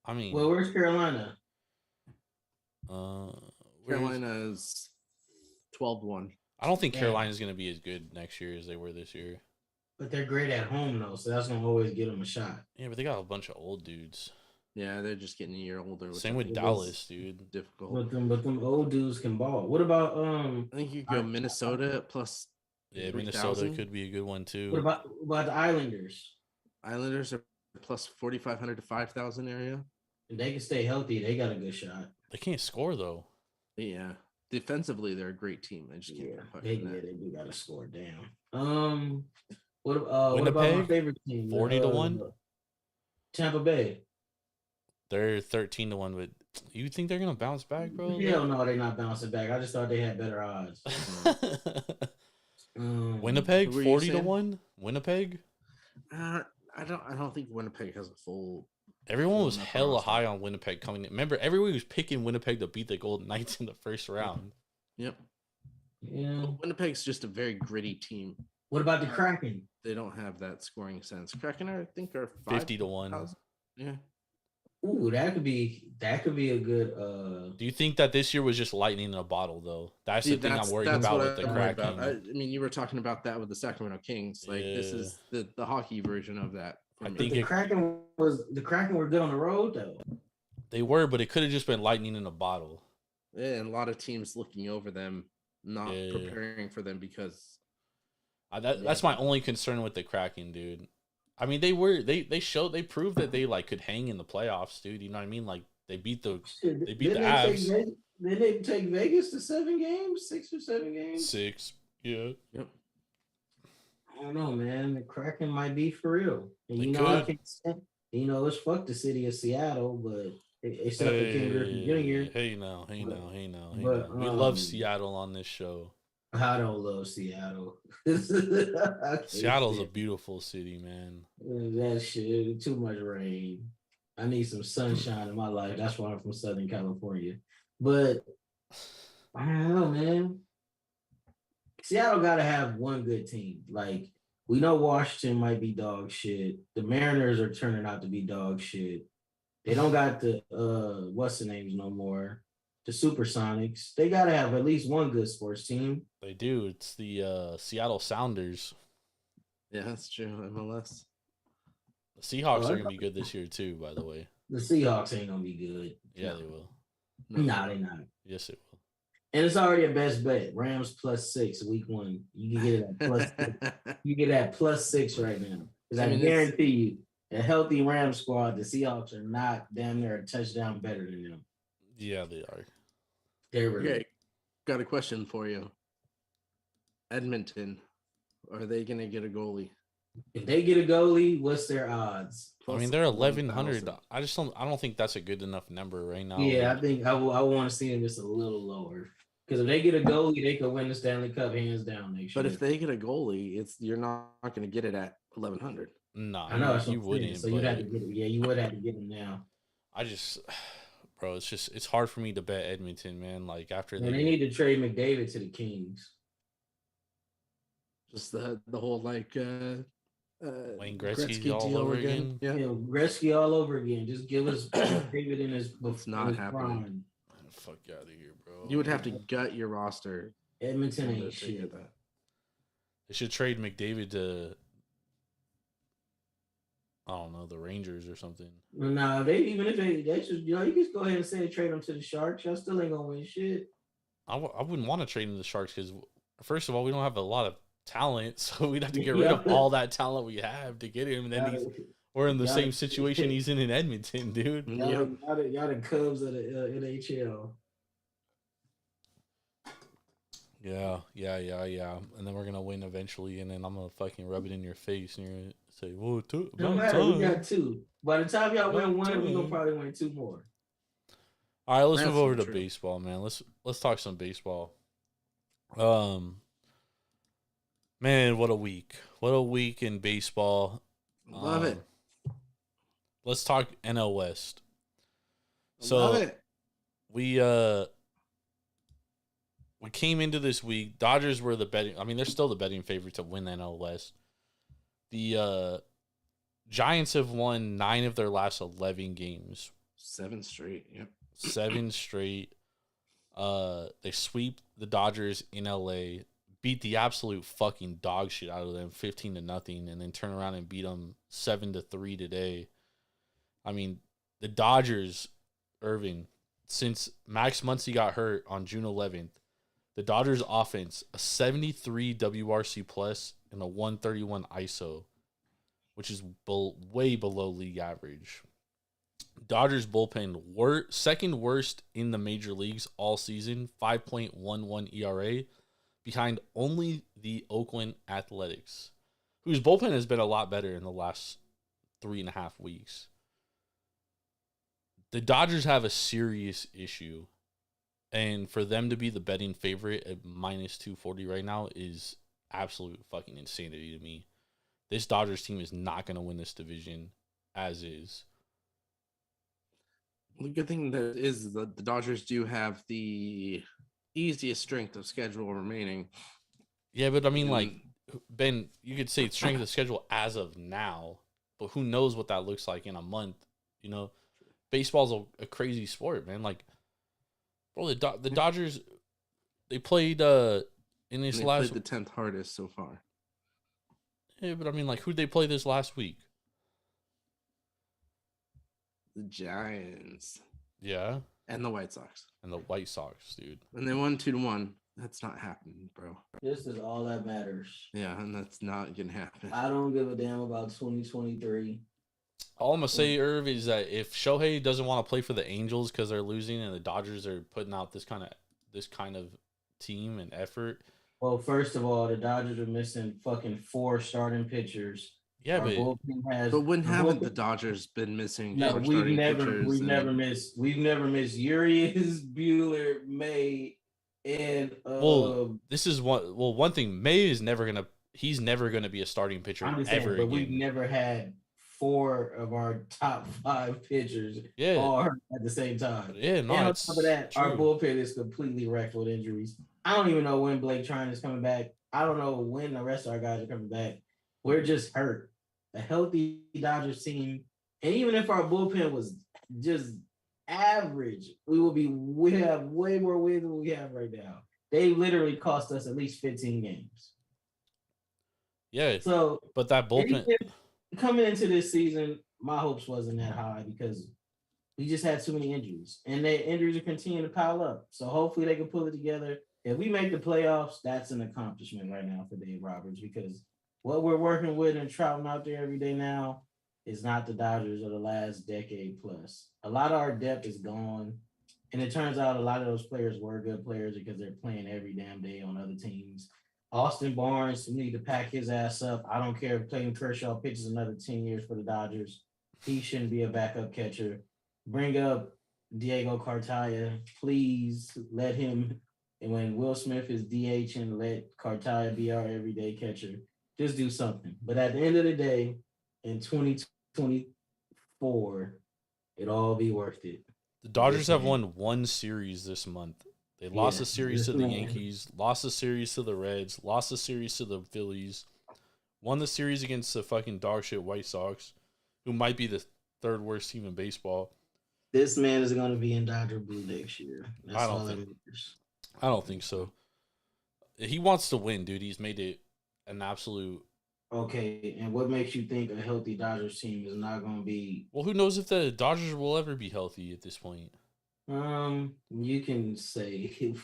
I mean, well, where's Carolina? Carolina's 12-1. I don't think Carolina's going to be as good next year as they were this year. But they're great at home, though, so that's going to always give them a shot. Yeah, but they got a bunch of old dudes. Yeah, they're just getting a year older. Same with Dallas, dude. Difficult. But them old dudes can ball. What about I think you go Minnesota at plus. Yeah, Minnesota could be a good one too. What about the Islanders? Islanders are plus 4,500 to 5,000 area. If they can stay healthy, they got a good shot. They can't score though. Yeah, defensively they're a great team. They just can't. They do got to score. Damn. What about my favorite team? 40-1. Tampa Bay. They're 13-1, but you think they're gonna bounce back, bro? Hell no, they're not bouncing back. I just thought they had better odds. Winnipeg 40-1. Winnipeg. I don't think Winnipeg has a full. Everyone was hella high on Winnipeg coming in. Remember, everyone was picking Winnipeg to beat the Golden Knights in the first round. Yep. Yeah. Well, Winnipeg's just a very gritty team. What about the Kraken? They don't have that scoring sense. Kraken, I think, are 50-1. Yeah. Ooh, that could be a good. Do you think that this year was just lightning in a bottle, though? That's the thing I'm worried about with the Kraken. I mean, you were talking about that with the Sacramento Kings. Like this is the hockey version of that. I think the Kraken were good on the road though. They were, but it could have just been lightning in a bottle. Yeah, and a lot of teams looking over them, not preparing for them because. That's my only concern with the Kraken, dude. I mean, they proved that they like could hang in the playoffs, dude. You know what I mean? Like they beat the Avs. Did they take Vegas to 7 games, 6 or 7 games? 6, yeah. Yep. I don't know, man. The Kraken might be for real. And it's fuck the city of Seattle, but except for Ken Griffey Jr. Hey now. We love Seattle on this show. I don't love Seattle. Seattle's a beautiful city, man. That shit, too much rain. I need some sunshine in my life. That's why I'm from Southern California. But I don't know, man. Seattle got to have one good team. Like, we know Washington might be dog shit. The Mariners are turning out to be dog shit. They don't got the what's the names no more. The Supersonics. They got to have at least one good sports team. They do. It's the Seattle Sounders. Yeah, that's true. MLS. The Seahawks are going to be good this year, too, by the way. The Seahawks ain't going to be good. Yeah, they will. No, they're not. Yes, it will. And it's already a best bet. Rams +6 week 1. You can get it at +6. You get that +6 right now. Because I guarantee you, a healthy Rams squad, the Seahawks are not damn near a touchdown better than them. Yeah, they are. They're really. Okay, got a question for you. Edmonton, are they going to get a goalie? If they get a goalie, what's their odds? I mean, they're 1,100. I don't think that's a good enough number right now. Yeah, I think I want to see them just a little lower. Because if they get a goalie, they could win the Stanley Cup hands down next year. But if they get a goalie, you're not going to get it at 1,100. No, I know you wouldn't. So you'd have to get it. Yeah, you would have to get him now. Bro, it's hard for me to bet Edmonton, man. Like after they need to trade McDavid to the Kings. Just the whole like Wayne Gretzky all over again. Yeah, Gretzky all over again. Just give us McDavid in his. It's not happening. Fuck out of here, bro. You would have to gut your roster. Edmonton ain't shit. They should trade McDavid to, I don't know, the Rangers or something. No, they should, you can just go ahead and say trade them to the Sharks. Y'all still ain't gonna win shit. I wouldn't want to trade them to the Sharks because, first of all, we don't have a lot of talent, so we'd have to get rid of all that talent we have to get him. And then we're in the same situation he's in Edmonton, dude. Y'all the Cubs of the NHL. Yeah. And then we're gonna win eventually, and then I'm gonna fucking rub it in your face, and you're gonna say, "Well, no matter, we got 2. By the time y'all win 1, we're gonna probably win 2 more." All right, let's That's move over not to true. baseball, man. Let's talk some baseball. Man, what a week! What a week in baseball. Love it. Let's talk NL West. Love So it. we came into this week. Dodgers were the betting. I mean, they're still the betting favorite to win the NL West. The Giants have won 9 of their last 11 games. 7 straight. Yep. 7 straight. They sweep the Dodgers in LA, beat the absolute fucking dog shit out of them 15-0, and then turn around and beat them 7-3 today. I mean, the Dodgers, Irving, since Max Muncy got hurt on June 11th, the Dodgers offense, a 73 WRC plus and a 131 ISO, which is way below league average. Dodgers bullpen second worst in the major leagues all season, 5.11 ERA, behind only the Oakland Athletics, whose bullpen has been a lot better in the last 3.5 weeks. The Dodgers have a serious issue, and for them to be the betting favorite at minus 240 right now is absolute fucking insanity to me. This Dodgers team is not going to win this division as is. The good thing that is the Dodgers do have the easiest strength of schedule remaining. Yeah, but I mean, like, Ben, you could say strength of schedule as of now, but who knows what that looks like in a month, you know? Baseball's a crazy sport, man. Like, bro, the Dodgers, they played in this last... Played the 10th hardest so far. Yeah, but I mean, like, who'd they play this last week? The Giants. Yeah. And the White Sox. And the White Sox, dude. And they won 2-1. That's not happening, bro. This is all that matters. Yeah, and that's not going to happen. I don't give a damn about 2023. All I'm going to say, Irv, is that if Shohei doesn't want to play for the Angels because they're losing and the Dodgers are putting out this kind of team and effort. Well, first of all, the Dodgers are missing fucking 4 starting pitchers. Yeah, but when haven't the Dodgers been missing? No, we've never missed Urias, Buehler, May, and this is one thing. May is never gonna. He's never gonna be a starting pitcher ever again. We've never had 4 of our top 5 pitchers all hurt at the same time. Yeah, no. And on top of that, our bullpen is completely wrecked with injuries. I don't even know when Blake Trine is coming back. I don't know when the rest of our guys are coming back. We're just hurt. A healthy Dodgers team, and even if our bullpen was just average, we have way more wins than we have right now. They literally cost us at least 15 games. Yeah. So, but that bullpen coming into this season, my hopes wasn't that high because we just had too many injuries, and the injuries are continuing to pile up. So hopefully they can pull it together. If we make the playoffs, that's an accomplishment right now for Dave Roberts, because what we're working with and trouting out there every day now is not the Dodgers of the last decade plus. A lot of our depth is gone. And it turns out a lot of those players were good players because they're playing every damn day on other teams. Austin Barnes need to pack his ass up. I don't care if Clayton Kershaw pitches another 10 years for the Dodgers. He shouldn't be a backup catcher. Bring up Diego Cartaya. Please let him, and when Will Smith is DH, and let Cartaya be our everyday catcher. Just do something. But at the end of the day, in 2024, it'll all be worth it. The Dodgers have won 1 series this month. They lost a series to the Yankees, lost a series to the Reds, lost a series to the Phillies, won the series against the fucking dog shit White Sox, who might be the 3rd worst team in baseball. This man is going to be in Dodger blue next year. I don't think so. He wants to win, dude. He's made it an absolute. Okay, and what makes you think a healthy Dodgers team is not going to be? Well, who knows if the Dodgers will ever be healthy at this point? You can say you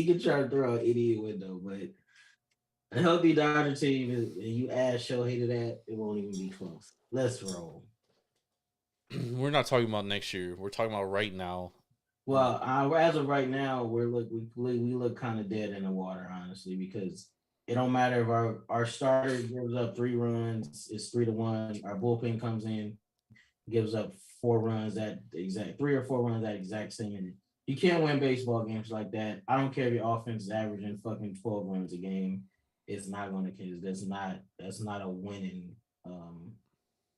can try to throw an idiot window, but a healthy Dodger team is, and you add Shohei to that, it won't even be close. Let's roll. We're not talking about next year. We're talking about right now. Well, as of right now, we look kind of dead in the water, honestly, because it don't matter if our starter gives up 3 runs, it's 3-1. Our bullpen comes in, gives up 4 runs at exact 3 or 4 runs at exact same minute. You can't win baseball games like that. I don't care if your offense is averaging fucking 12 runs a game. It's not going to. That's not a winning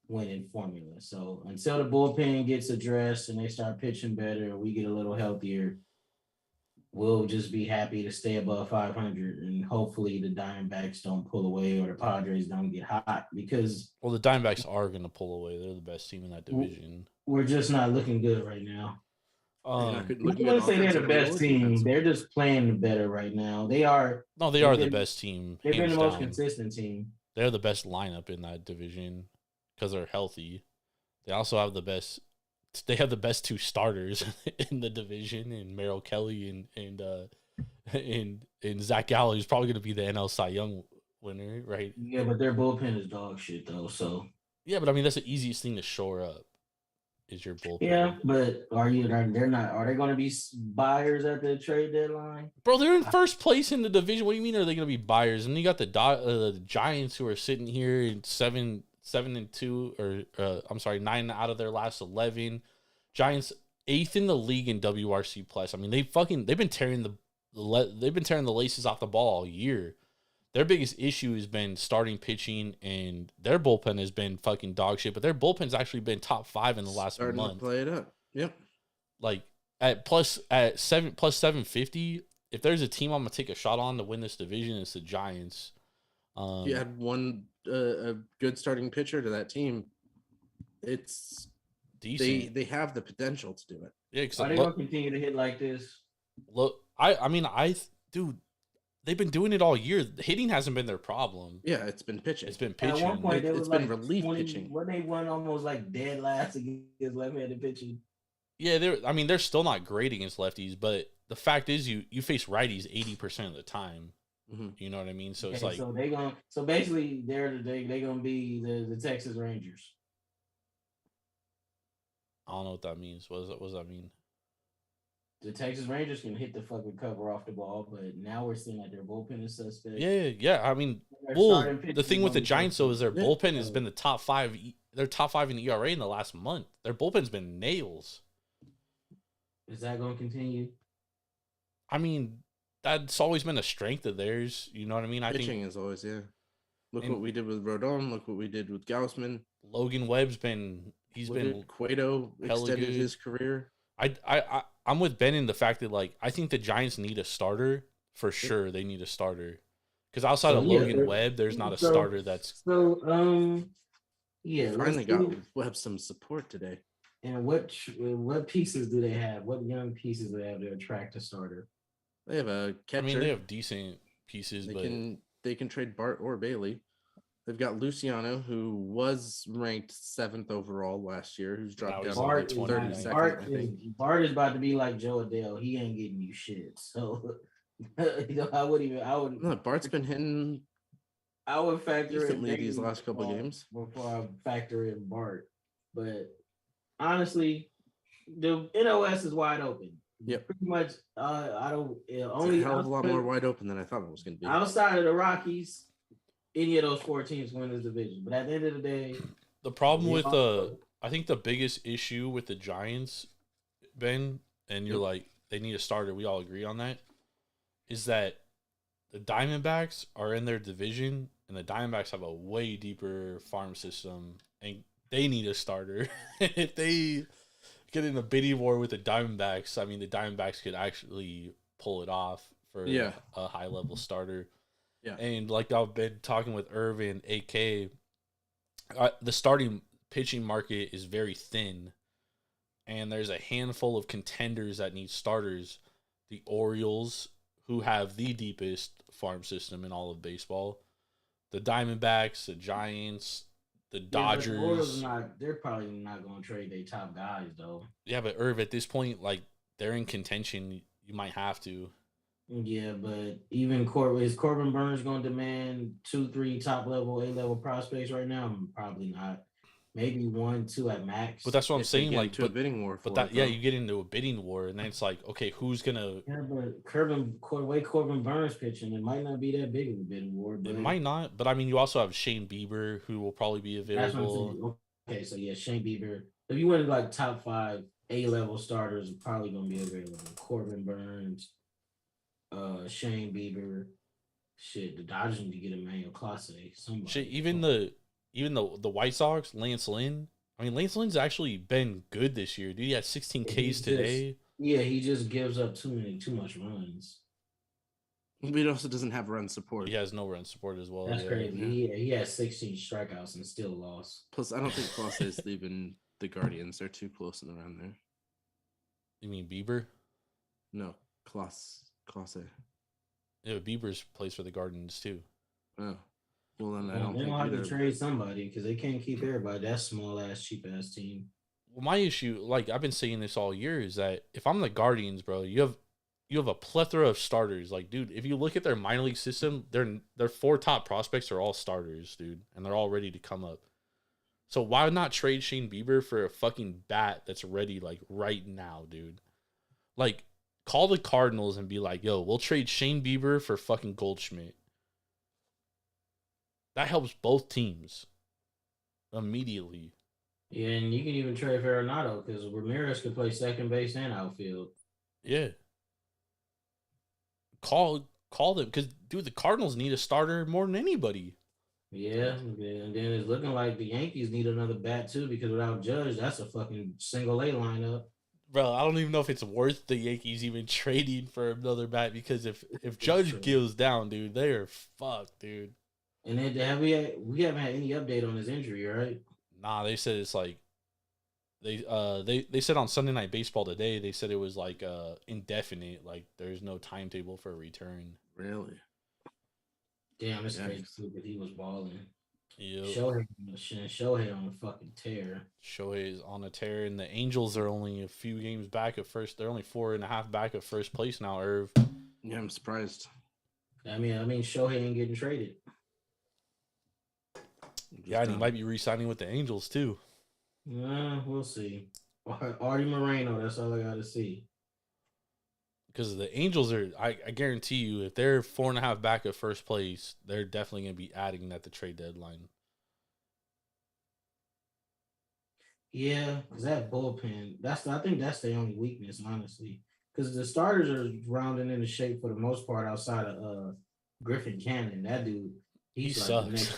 formula. So until the bullpen gets addressed and they start pitching better and we get a little healthier, we'll just be happy to stay above 500, and hopefully the Diamondbacks don't pull away or the Padres don't get hot, because the Diamondbacks are going to pull away. They're the best team in that division. we're just not looking good right now. I wouldn't say they're the best team. They're just playing better right now. They are. No, they are the best team. They've been the most down. consistent team. They're the best lineup in that division because they're healthy. They also have the best. They have the best two starters in the division, and Merrill Kelly and Zach Gallen is probably going to be the NL Cy Young winner, right? Yeah, but their bullpen is dog shit though. So yeah, but I mean that's the easiest thing to shore up. Is your bullpen? Yeah, but are they going to be buyers at the trade deadline? Bro, they're in first place in the division. What do you mean? Are they going to be buyers? And you got the Giants who are sitting here in 7-2, or I'm sorry, 9 out of their last 11. Giants 8th in the league in WRC plus. I mean, they've been tearing the laces off the ball all year. Their biggest issue has been starting pitching, and their bullpen has been fucking dog shit. But their bullpen's actually been top 5 in the last month. To play it up. Yep. Like plus 750. If there's a team I'm gonna take a shot on to win this division, it's the Giants. You had one a good starting pitcher to that team. It's decent. They have the potential to do it. Yeah, because are they gonna continue to hit like this? Look, dude. They've been doing it all year. Hitting hasn't been their problem. Yeah, it's been pitching. It's been pitching. At one point, it's been relief pitching. When they won almost like dead last against left-handed pitching. Yeah, they're still not great against lefties, but the fact is, you face righties 80% of the time. Mm-hmm. You know what I mean? So it's like so basically they're gonna be the Texas Rangers. I don't know what that means. What does that mean? The Texas Rangers can hit the fucking cover off the ball, but now we're seeing that their bullpen is suspect. Yeah. I mean, the thing with the Giants though is their bullpen has been the top 5. They're top 5 in ERA in the last month. Their bullpen's been nails. Is that going to continue? I mean, that's always been a strength of theirs. You know what I mean? Pitching is always, yeah. Look what we did with Rodon. Look what we did with Gausman. Logan Webb's Cueto extended his career. I'm with Ben in the fact that, like, I think the Giants need a starter for sure. They need a starter because outside of Logan Webb, there's not a starter that's. Finally got Webb some support today. And what pieces do they have? What young pieces do they have to attract a starter? They have a catcher. I mean, they have decent pieces, they can trade Bart or Bailey. They've got Luciano, who was ranked 7th overall last year, who's dropped down to 32nd. Bart is about to be like Joe Adele. He ain't getting you shit. So, I would. Bart's been hitting. I would factor in these last couple of games before I factor in Bart. But honestly, the NOS is wide open. Yep. Pretty much. I don't. Only a hell of a lot more wide open than I thought it was going to be. Outside of the Rockies, any of those 4 teams win this division. But at the end of the day, the problem with I think the biggest issue with the Giants, Ben, and you're like, they need a starter. We all agree on that. Is that the Diamondbacks are in their division, and the Diamondbacks have a way deeper farm system, and they need a starter. If they get in a bidding war with the Diamondbacks, I mean, the Diamondbacks could actually pull it off for a high-level starter. Yeah. And like I've been talking with Irv and AK, the starting pitching market is very thin, and there's a handful of contenders that need starters. The Orioles, who have the deepest farm system in all of baseball, the Diamondbacks, the Giants, the Dodgers. The Orioles they're probably not going to trade their top guys though. Yeah, but Irv, at this point, like, they're in contention. You might have to. Yeah, but even is Corbin Burns going to demand 2-3 top level, A-level prospects right now? Probably not. Maybe 1-2 at max. But that's what I'm saying. Like, to a bidding war. You get into a bidding war, and then it's like, okay, who's gonna? Yeah, but way Corbin Burns pitching, it might not be that big of a bidding war. But it might not. But I mean, you also have Shane Bieber, who will probably be available. Okay, so yeah, Shane Bieber. If you went like top 5 A-level starters are probably gonna be available. Corbin Burns, Shane Bieber. Shit, the Dodgers need to get Emmanuel Clase. Somebody. Shit, even the White Sox, Lance Lynn. I mean, Lance Lynn's actually been good this year, dude. He had 16 Ks today. He just gives up too much runs. But he also doesn't have run support. He has no run support as well. That's crazy. He has 16 strikeouts and still lost. Plus, I don't think Clase is leaving the Guardians. They're too close in the round there. You mean Bieber? No, Clase. Yeah, Bieber's plays for the Guardians too. Oh, well then I don't they think don't have either. to trade somebody because they can't keep everybody. That small ass, cheap ass team. Well, my issue, like I've been saying this all year, is that if I'm the Guardians, bro, you have a plethora of starters. Like, dude, if you look at their minor league system, their 4 top prospects are all starters, dude, and they're all ready to come up. So why not trade Shane Bieber for a fucking bat that's ready, like, right now, dude? Like, call the Cardinals and be like, yo, we'll trade Shane Bieber for fucking Goldschmidt. That helps both teams immediately. Yeah, and you can even trade for Arenado because Ramirez could play second base and outfield. Yeah. Call them because, dude, the Cardinals need a starter more than anybody. Yeah, and then it's looking like the Yankees need another bat too because without Judge, that's a fucking single A lineup. Bro, I don't even know if it's worth the Yankees even trading for another bat because if Judge goes down, dude, they are fucked, dude. And then we haven't had any update on his injury, right? Nah, they said it's like they said on Sunday Night Baseball today, they said it was like indefinite, like there's no timetable for a return. Really? Damn, it's crazy too, but he was balling. Yep. Shohei on a fucking tear. Shohei is on a tear, and the Angels are only a few games back at first. They're only 4.5 back at first place now, Irv. Yeah, I'm surprised. I mean, Shohei ain't getting traded. Yeah, and he might be re-signing with the Angels too. We'll see. Artie Moreno, that's all I got to see. Because the Angels are, I guarantee you, if they're 4.5 back at first place, they're definitely going to be adding at the trade deadline. Yeah, because that bullpen, I think that's the only weakness, honestly. Because the starters are rounding into shape for the most part outside of Griffin Cannon. That dude, He like sucks.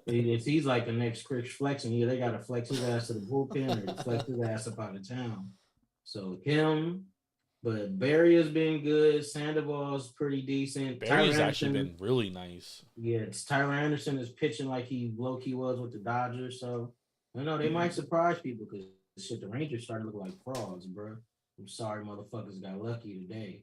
he's like the next Chris Flex, and they got to flex his ass to the bullpen or flex his ass up out of town. So him, but Barry has been good. Sandoval's pretty decent. Barry's actually been really nice. Yeah, Tyler Anderson is pitching like he low-key was with the Dodgers. So, I know they might surprise people because the Rangers starting to look like frauds, bro. I'm sorry, motherfuckers got lucky today.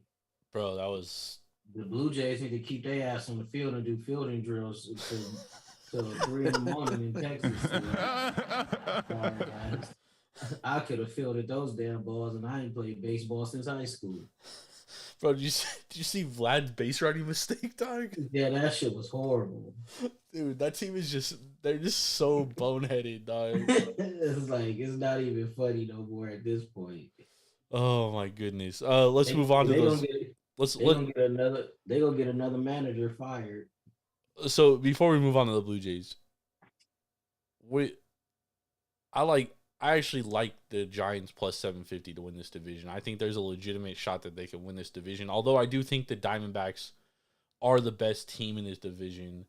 Bro, that was... The Blue Jays need to keep their ass on the field and do fielding drills until 3 in the morning in Texas. Sorry, guys. I could have fielded those damn balls, and I ain't played baseball since high school. Bro, did you see Vlad's base running mistake, dog? Yeah, that shit was horrible. Dude, that team is they're just so boneheaded, dog. It's like, it's not even funny no more at this point. Oh, my goodness. Let's move on to those. They gonna get another manager fired. So, before we move on to the Blue Jays, I actually like the Giants plus 750 to win this division. I think there's a legitimate shot that they can win this division. Although I do think the Diamondbacks are the best team in this division.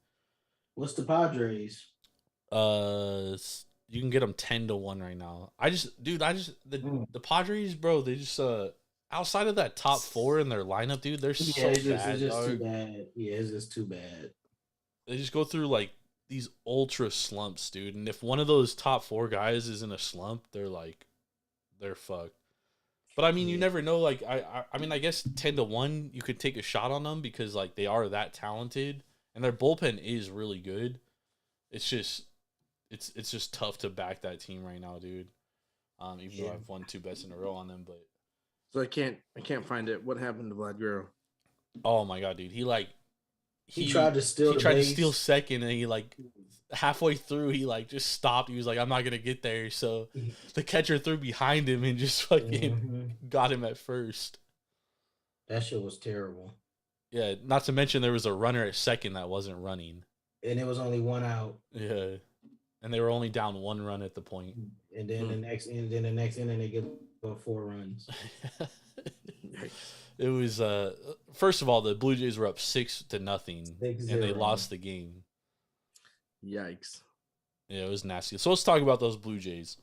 What's the Padres? You can get them 10-1 right now. The Padres, bro, they just outside of that top 4 in their lineup, dude, they're so bad. It's just too bad. Yeah, it's just too bad. They just go through like these ultra slumps, dude. And if one of those top 4 guys is in a slump, they're fucked. But I mean, you never know. Like, I mean, I guess 10-1, you could take a shot on them because like they are that talented, and their bullpen is really good. It's just tough to back that team right now, dude. Even though I've won 2 bets in a row on them, but so I can't find it. What happened to Vlad Guerrero? Oh my god, dude! He tried to steal second, and he like halfway through he like just stopped. He was like, "I'm not gonna get there," so the catcher threw behind him and just fucking got him at first. That shit was terrible. Yeah, not to mention there was a runner at second that wasn't running, and it was only 1 out. Yeah, and they were only down 1 run at the point. And then the next inning they get Or 4 runs. It was first of all, the Blue Jays were up 6-0, 6-0. and they lost the game. Yikes. Yeah, it was nasty. So let's talk about those Blue Jays.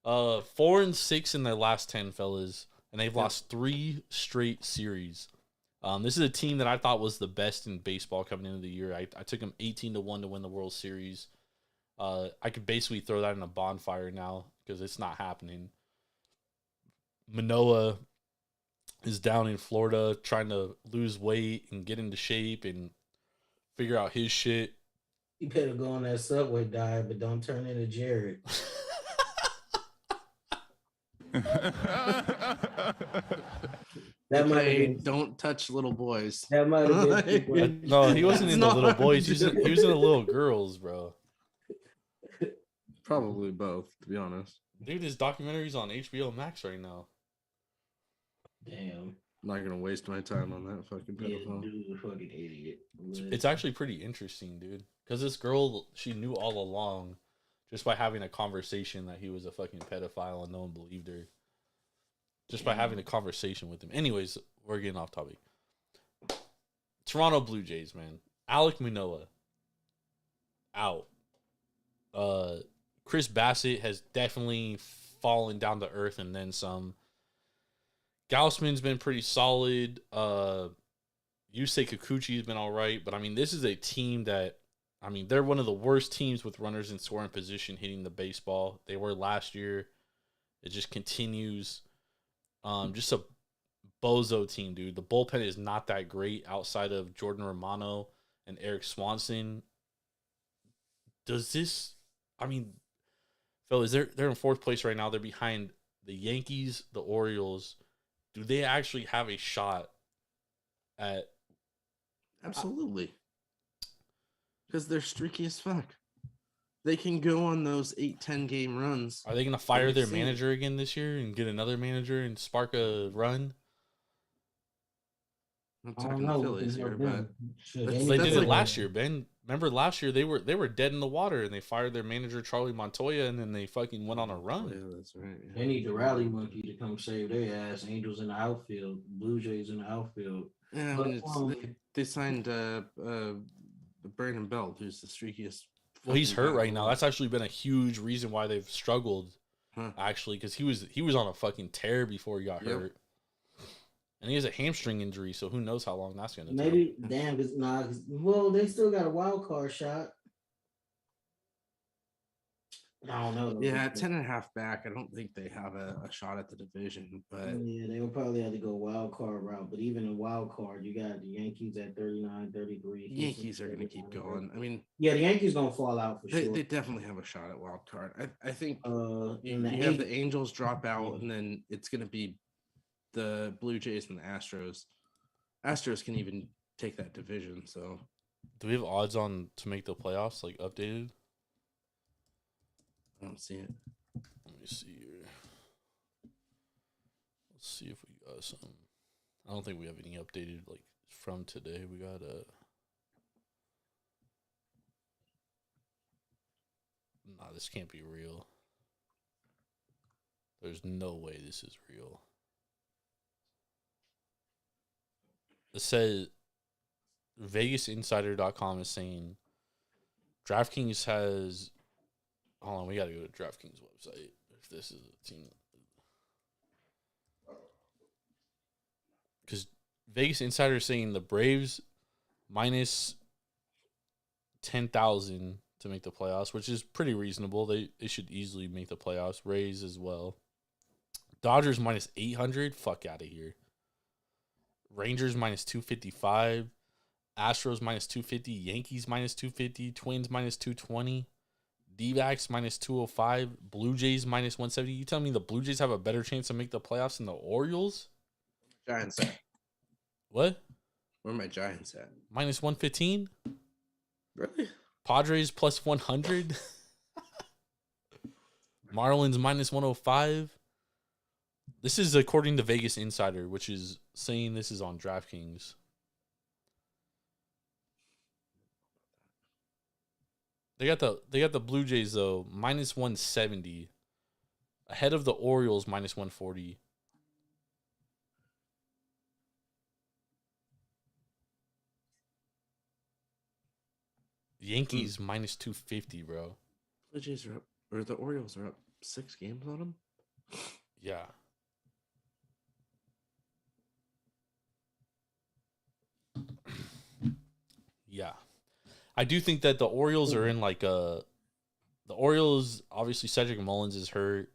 4-6 in their last 10, fellas, and they've lost 3 straight series. This is a team that I thought was the best in baseball coming into the year. I took them 18-1 to win the World Series. I could basically throw that in a bonfire now because it's not happening. Manoah is down in Florida trying to lose weight and get into shape and figure out his shit. You better go on that Subway diet, but don't turn into Jared. That might have been, don't touch little boys. that might have been No, he wasn't It's into not little hard boys. to He do. was into little girls, bro. Probably both, to be honest. Dude, his documentary's on HBO Max right now. Damn. I'm not gonna waste my time on that fucking Yeah, pedophile. dude's a fucking idiot. It's actually pretty interesting, dude. Because this girl, she knew all along just by having a conversation that he was a fucking pedophile and no one believed her. Just by having a conversation with him. Anyways, we're getting off topic. Toronto Blue Jays, man. Alek Manoah. Out. Chris Bassett has definitely fallen down to earth and then some. Gaussman's been pretty solid. Yusei Kikuchi's been all right. But, I mean, this is a team that, I mean, they're one of the worst teams with runners in scoring position hitting the baseball. They were last year. It just continues. Just a bozo team, dude. The bullpen is not that great outside of Jordan Romano and Eric Swanson. Does this, I mean, fellas, they're in 4th place right now. They're behind the Yankees, the Orioles. Do they actually have a shot at? Absolutely. Because they're streaky as fuck. They can go on those 8-10 game runs. Are they going to fire We've their seen it. manager again this year and get another manager and spark a run? I'm I don't talking know. Phillies here, but Shit, They That's did it like- last year, Ben. Remember last year they were dead in the water and they fired their manager Charlie Montoya and then they fucking went on a run. yeah, that's right. They need the rally monkey to come save their ass. Angels in the outfield, Blue Jays in the outfield. Yeah, I But, mean, they signed Brandon Belt, who's the streakiest. Well, he's fucking hurt guy right in the now. world. That's actually been a huge reason why they've struggled, Huh. actually, because he was on a fucking tear before he got Yep. hurt, and he has a hamstring injury. So who knows how long that's gonna take? Maybe, damn, well, they still got a wild card shot. I don't know. Yeah, at 10.5 back, I don't think they have a shot at the division, but Yeah, they would probably have to go wild card route. But even in wild card, you got the Yankees at 39, 33. Yankees are going to keep going. I mean, Yeah, the Yankees gonna fall out for they, sure. they definitely have a shot at wild card. I think In you the have eight- the Angels drop out, Yeah. and then it's going to be the Blue Jays and the Astros. Astros can even take that division, so Do we have odds on to make the playoffs, like updated? I don't see it. Let me see here. Let's see if we got some. I don't think we have any updated like from today. We got Nah, this can't be real. There's no way this is real. It says VegasInsider.com is saying DraftKings has. Hold on, we got to go to DraftKings website if this is a team. Because Vegas Insider is saying the Braves minus 10,000 to make the playoffs, which is pretty reasonable. They should easily make the playoffs. Rays as well. Dodgers minus 800. Fuck out of here. Rangers minus 255. Astros minus 250. Yankees minus 250. Twins minus 220. D-backs minus 205. Blue Jays minus 170. You tell me the Blue Jays have a better chance to make the playoffs than the Orioles? Giants at. What? Where are my Giants at? Minus 115? Really? Padres plus 100? Marlins minus 105? This is according to Vegas Insider, which is saying this is on DraftKings. They got the Blue Jays though minus 170. Ahead of the Orioles, minus 140. Yankees, minus 250, bro. Blue Jays are up, or the Orioles are up 6 games on them. Yeah. Yeah. I do think that the Orioles are in like a... The Orioles, obviously Cedric Mullins is hurt.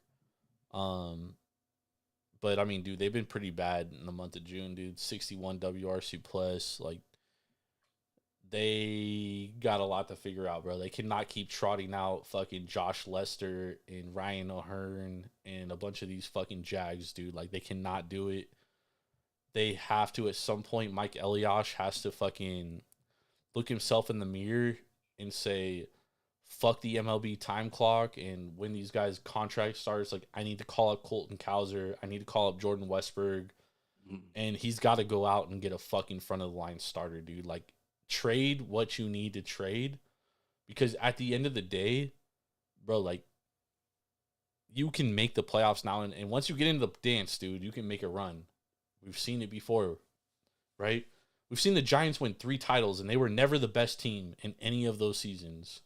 But I mean, dude, they've been pretty bad in the month of June, dude. 61 WRC plus. Like, they got a lot to figure out, bro. They cannot keep trotting out fucking Josh Lester and Ryan O'Hearn and a bunch of these fucking Jags, dude. Like, they cannot do it. They have to, at some point, Mike Eliash has to fucking look himself in the mirror and say, fuck the MLB time clock, and when these guys' contract starts, like, I need to call up Colton Cowser, I need to call up Jordan Westberg, and he's got to go out and get a fucking front of the line starter, dude. Like, trade what you need to trade, because at the end of the day, bro, like, you can make the playoffs now, and once you get into the dance, dude, you can make a run. We've seen it before, right? We've seen the Giants win 3 titles, and they were never the best team in any of those seasons.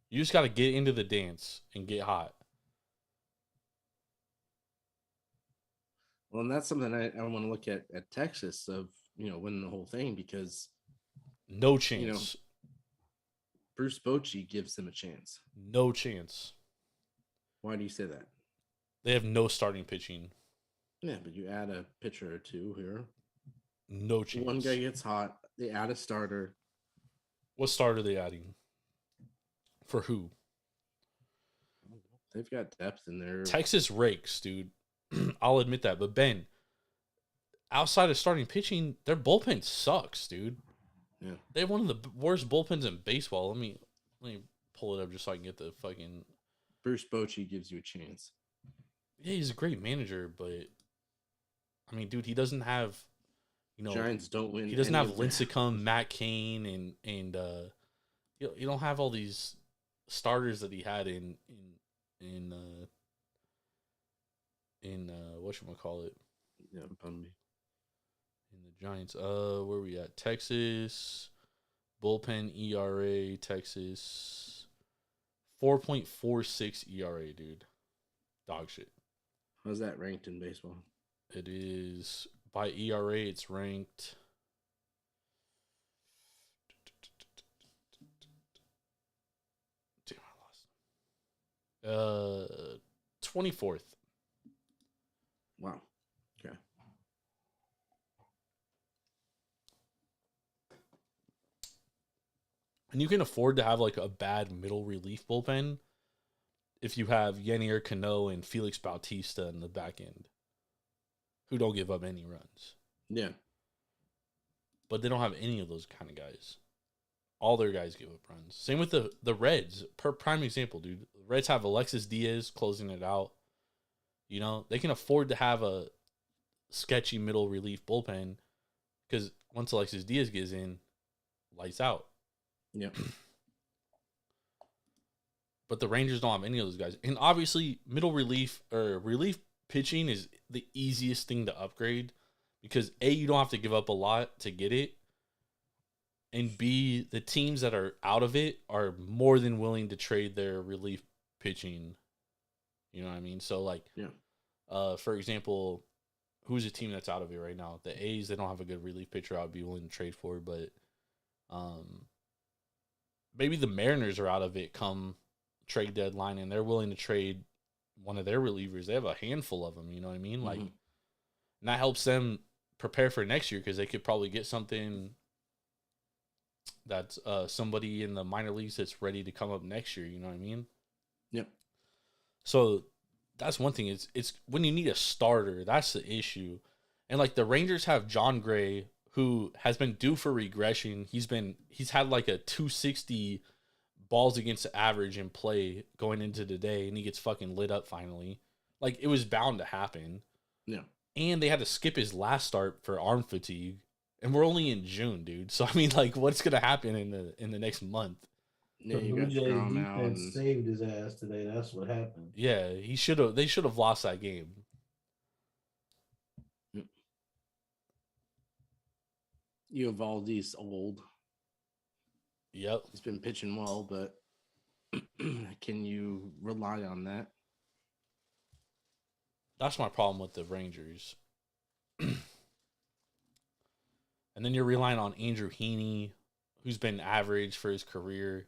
You just got to get into the dance and get hot. Well, and that's something I want to look at Texas of, winning the whole thing, because no chance. Bruce Bochy gives them a chance. No chance. Why do you say that? They have no starting pitching. Yeah, but you add a pitcher or two here. No chance. One guy gets hot. They add a starter. What starter are they adding? For who? They've got depth in there. Texas rakes, dude. I'll admit that. But Ben, outside of starting pitching, their bullpen sucks, dude. Yeah. They have one of the worst bullpens in baseball. Let me pull it up just so I can get the fucking... Bruce Bochy gives you a chance. Yeah, he's a great manager, but I mean, dude, he doesn't have, Giants don't win. He doesn't have Lincecum, Matt Cain, and you don't have all these starters that he had in whatchamacallit. Yeah, Bumby. In the Giants. Where we at? Texas bullpen ERA, Texas 4.46 ERA, dude. Dog shit. How's that ranked in baseball? It is by ERA. It's ranked. Damn, I lost. 24th. Wow. Okay. And you can afford to have like a bad middle relief bullpen if you have Yenier Cano and Felix Bautista in the back end, who don't give up any runs. Yeah. But they don't have any of those kind of guys. All their guys give up runs. Same with the Reds. Prime example, dude. The Reds have Alexis Diaz closing it out. They can afford to have a sketchy middle relief bullpen because once Alexis Diaz gets in, lights out. Yeah. But the Rangers don't have any of those guys. And obviously, middle relief or relief pitching is the easiest thing to upgrade because A, you don't have to give up a lot to get it. And B, the teams that are out of it are more than willing to trade their relief pitching. You know what I mean? So, like, for example, who's a team that's out of it right now? The A's, they don't have a good relief pitcher I would be willing to trade for, but maybe the Mariners are out of it come trade deadline and they're willing to trade one of their relievers. They have a handful of them, you know what I mean? Like, and that helps them prepare for next year because they could probably get something that's somebody in the minor leagues that's ready to come up next year, you know what I mean? Yep. So that's one thing. It's when you need a starter, that's the issue. And like the Rangers have John Gray, who has been due for regression. He's had like a 260 balls against the average in play going into today, and he gets fucking lit up finally. Like, it was bound to happen. Yeah. And they had to skip his last start for arm fatigue. And we're only in June, dude. So I mean, like, what's gonna happen in the next month? The Yeah, you Blue got Jays Strom out. defense And, saved his ass today. That's what happened. Yeah, he should have. They should have lost that game. Eovaldi's old. Yep. He's been pitching well, but can you rely on that? That's my problem with the Rangers. And then you're relying on Andrew Heaney, who's been average for his career.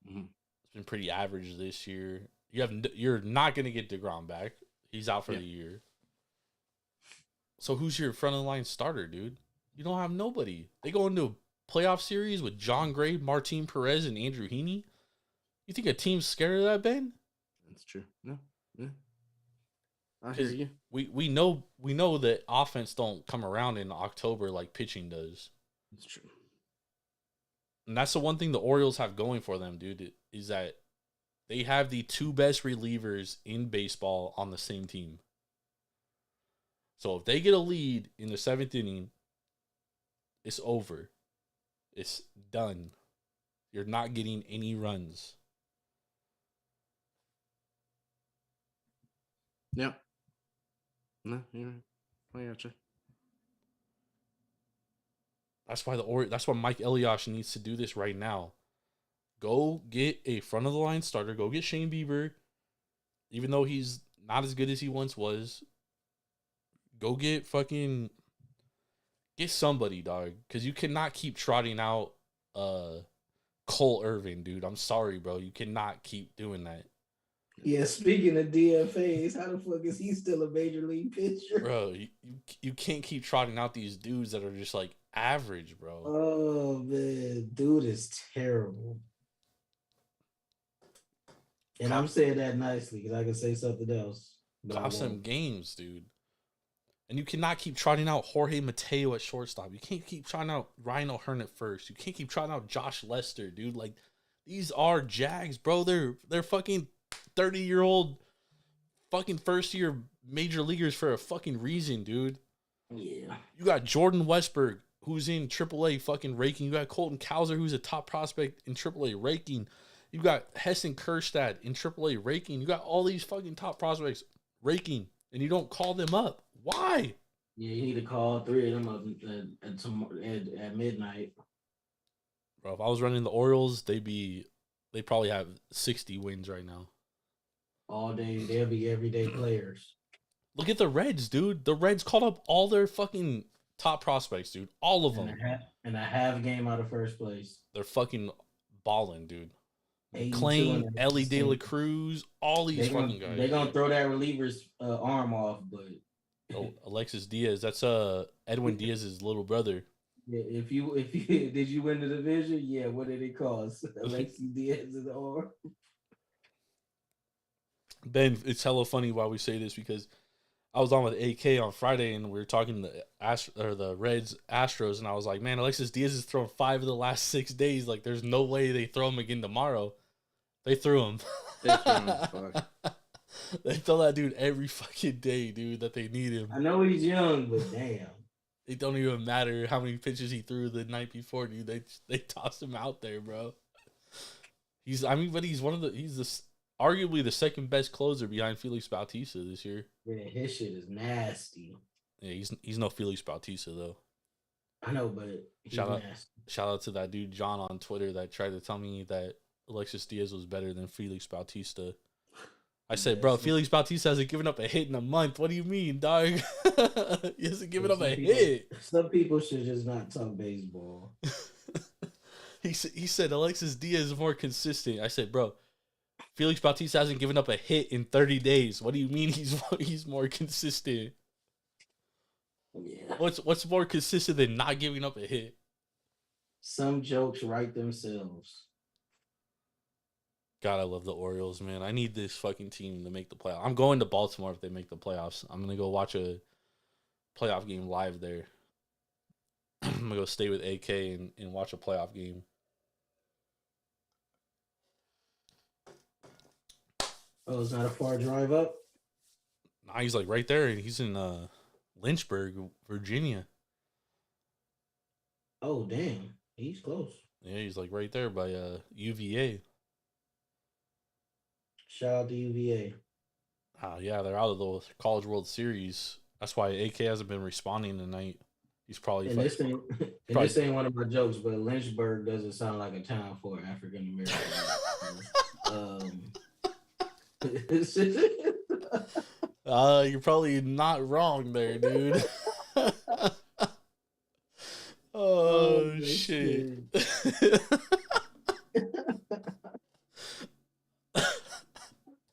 Mm-hmm. It's been pretty average this year. You're not going to get DeGrom back. He's out for the year. So who's your front of the line starter, dude? You don't have nobody. They go into a playoff series with John Gray, Martin Perez, and Andrew Heaney. You think a team's scared of that, Ben? That's true. No. Yeah. I hear you. We know that offense don't come around in October like pitching does. That's true. And that's the one thing the Orioles have going for them, dude, is that they have the two best relievers in baseball on the same team. So if they get a lead in the 7th inning, it's over. It's done. You're not getting any runs. Yep. No, you're right. I gotcha. That's why Mike Elias needs to do this right now. Go get a front of the line starter. Go get Shane Bieber. Even though he's not as good as he once was. Go get somebody, dog. Because you cannot keep trotting out Cole Irvin, dude. I'm sorry, bro. You cannot keep doing that. Yeah, speaking of DFAs, how the fuck is he still a major league pitcher? Bro, you can't keep trotting out these dudes that are just like average, bro. Oh man, dude is terrible. And I'm saying that nicely because I can say something else. Cost them games, dude. And you cannot keep trotting out Jorge Mateo at shortstop. You can't keep trotting out Ryan O'Hearn at first. You can't keep trotting out Josh Lester, dude. Like, these are Jags, bro. They're fucking 30-year-old fucking first-year major leaguers for a fucking reason, dude. Yeah. You got Jordan Westberg, who's in AAA fucking raking. You got Colton Cowser, who's a top prospect in AAA raking. You got Heston Kjerstad in AAA raking. You got all these fucking top prospects raking, and you don't call them up. Why? Yeah, you need to call 3 of them up at midnight. Bro, if I was running the Orioles, they probably have 60 wins right now. All day, they'll be everyday players. Look at the Reds, dude. The Reds called up all their fucking top prospects, dude. All of them. And a half game out of first place. They're fucking balling, dude. 82 Clay, Ellie De La Cruz, all these fucking guys. They're gonna throw that reliever's arm off, but Alexis Diaz, that's Edwin Diaz's little brother. yeah, if you did you win the division? Yeah, what did it cost? Alexis Diaz's arm. Ben, it's hella funny why we say this because I was on with AK on Friday and we were talking the Reds Astros, and I was like, man, Alexis Diaz has thrown 5 of the last 6 days. Like, there's no way they throw him again tomorrow. They threw him. Fuck. They throw that dude every fucking day, dude, that they need him. I know he's young, but damn. It don't even matter how many pitches he threw the night before, dude. They tossed him out there, bro. He's arguably the second best closer behind Felix Bautista this year. Yeah, his shit is nasty. Yeah, he's no Felix Bautista though. I know, but shout out to that dude John on Twitter that tried to tell me that Alexis Diaz was better than Felix Bautista. I said, bro, Felix Bautista hasn't given up a hit in a month. What do you mean, dog? He hasn't given up a hit. Some people should just not talk baseball. He said Alexis Diaz is more consistent. I said, bro, Felix Bautista hasn't given up a hit in 30 days. What do you mean he's more consistent? Yeah. What's more consistent than not giving up a hit? Some jokes write themselves. God, I love the Orioles, man. I need this fucking team to make the playoffs. I'm going to Baltimore if they make the playoffs. I'm going to go watch a playoff game live there. I'm going to go stay with AK and watch a playoff game. Oh, it's not a far drive up? Nah, he's like right there. He's in Lynchburg, Virginia. Oh, damn. He's close. Yeah, he's like right there by UVA. Shout out to UVA. Yeah, they're out of the College World Series. That's why AK hasn't been responding tonight. He's probably And this ain't probably- this ain't one of my jokes, but Lynchburg doesn't sound like a town for African American. You're probably not wrong there, dude. Oh shit.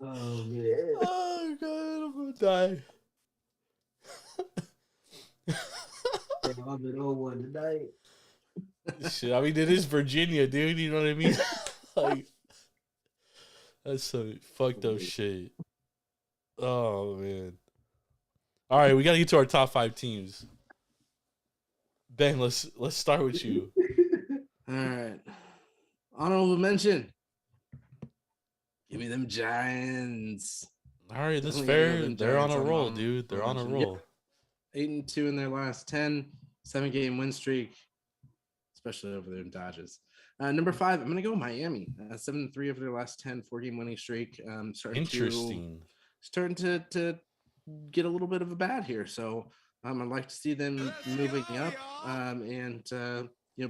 Oh man. Oh god, I'm gonna die. I've been on one tonight. Shit, I mean, it is Virginia, dude. You know what I mean? Like, that's some fucked up shit. Oh man. All right, we gotta get to our top 5 teams. Ben, let's start with you. All right. Honorable mention. Give me them Giants. All right, that's Definitely fair. give them They're on a Giants roll, on dude. They're on a mention. roll. Yep. 8-2 in their last 10, 7-game win streak, especially over their Dodgers. Number 5, I'm gonna go Miami. 7-3 over their last 10, 4-game winning streak. Starting to get a little bit of a bad here. So I'd like to see them moving up and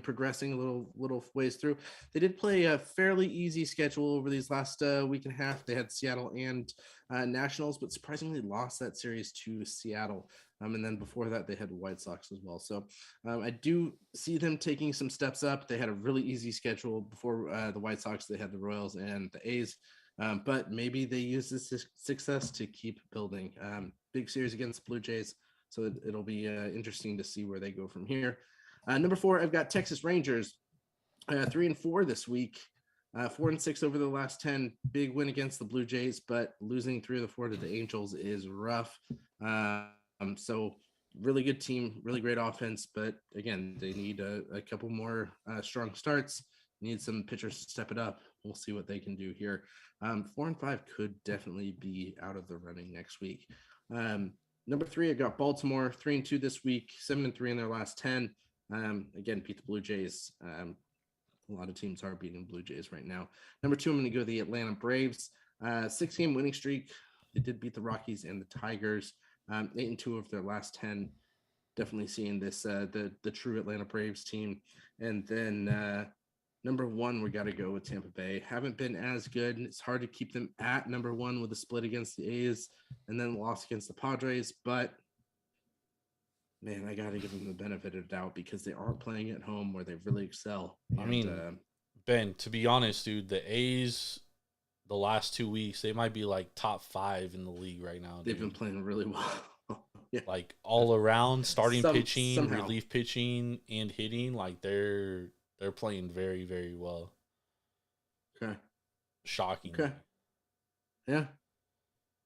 progressing a little ways through. They did play a fairly easy schedule over these last week and a half. They had Seattle and Nationals, but surprisingly lost that series to Seattle. And then before that, they had White Sox as well. So I do see them taking some steps up. They had a really easy schedule before the White Sox. They had the Royals and the A's. But maybe they use this success to keep building. Big series against the Blue Jays, so it'll be interesting to see where they go from here. Number 4, I've got Texas Rangers, 3-4 this week, 4-6 over the last 10. Big win against the Blue Jays, but losing 3 of the 4 to the Angels is rough. So really good team, really great offense, but again, they need a couple more strong starts. Need some pitchers to step it up. We'll see what they can do here. 4-5 could definitely be out of the running next week. Number 3, I got Baltimore, 3-2 this week, 7-3 in their last 10. Again, beat the Blue Jays. A lot of teams are beating Blue Jays right now. Number 2, I'm going to go the Atlanta Braves. 6-game winning streak. They did beat the Rockies and the Tigers. 8-2 of their last 10. Definitely seeing this the true Atlanta Braves team. And then number 1, we got to go with Tampa Bay. Haven't been as good. It's hard to keep them at number 1 with a split against the A's and then loss against the Padres. But, man, I got to give them the benefit of the doubt because they are playing at home where they really excel. I mean, Ben, to be honest, dude, the A's, the last 2 weeks, they might be like top 5 in the league right now. They've been playing really well. Yeah. Like all around, starting pitching, somehow. relief pitching, and hitting, like they're playing very, very well. Okay. Shocking. Okay. Yeah.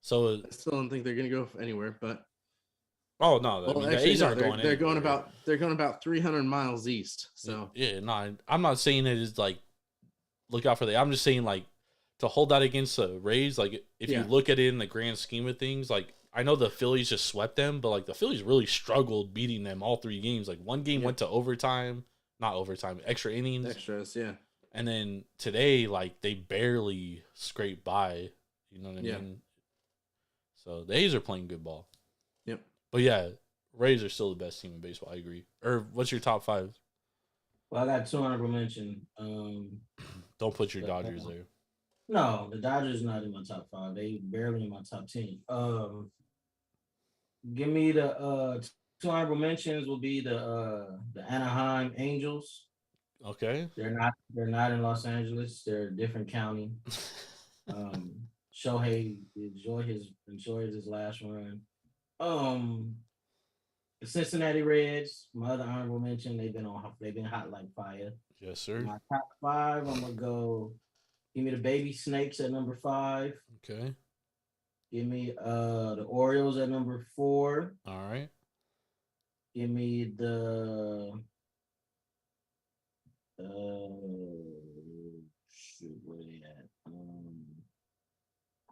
So I still don't think they're going to go anywhere, but oh no, I mean, the A's aren't going. They're going about 300 miles east. So yeah, no, I'm not saying it is like look out for that. I'm just saying like to hold that against the Rays. Like if you look at it in the grand scheme of things, like I know the Phillies just swept them, but like the Phillies really struggled beating them all 3 games. Like one game went to overtime. Not overtime, extra innings. Extras, yeah. And then today, like, they barely scraped by. You know what I mean? So the A's are playing good ball. Yep. But yeah, Rays are still the best team in baseball. I agree. Or what's your top 5? Well, I got 2 honorable mention. Don't put your Dodgers there. No, the Dodgers not in my top 5. They barely in my top 10. Give me the 2 honorable mentions will be the Anaheim Angels. Okay. They're not in Los Angeles. They're a different county. Shohei enjoyed his last run. The Cincinnati Reds, my other honorable mention, they've been hot like fire. Yes, sir. My top 5, I'm gonna go. Give me the Baby Snakes at number 5. Okay. Give me the Orioles at number 4. All right. Give me the shoot, where they at?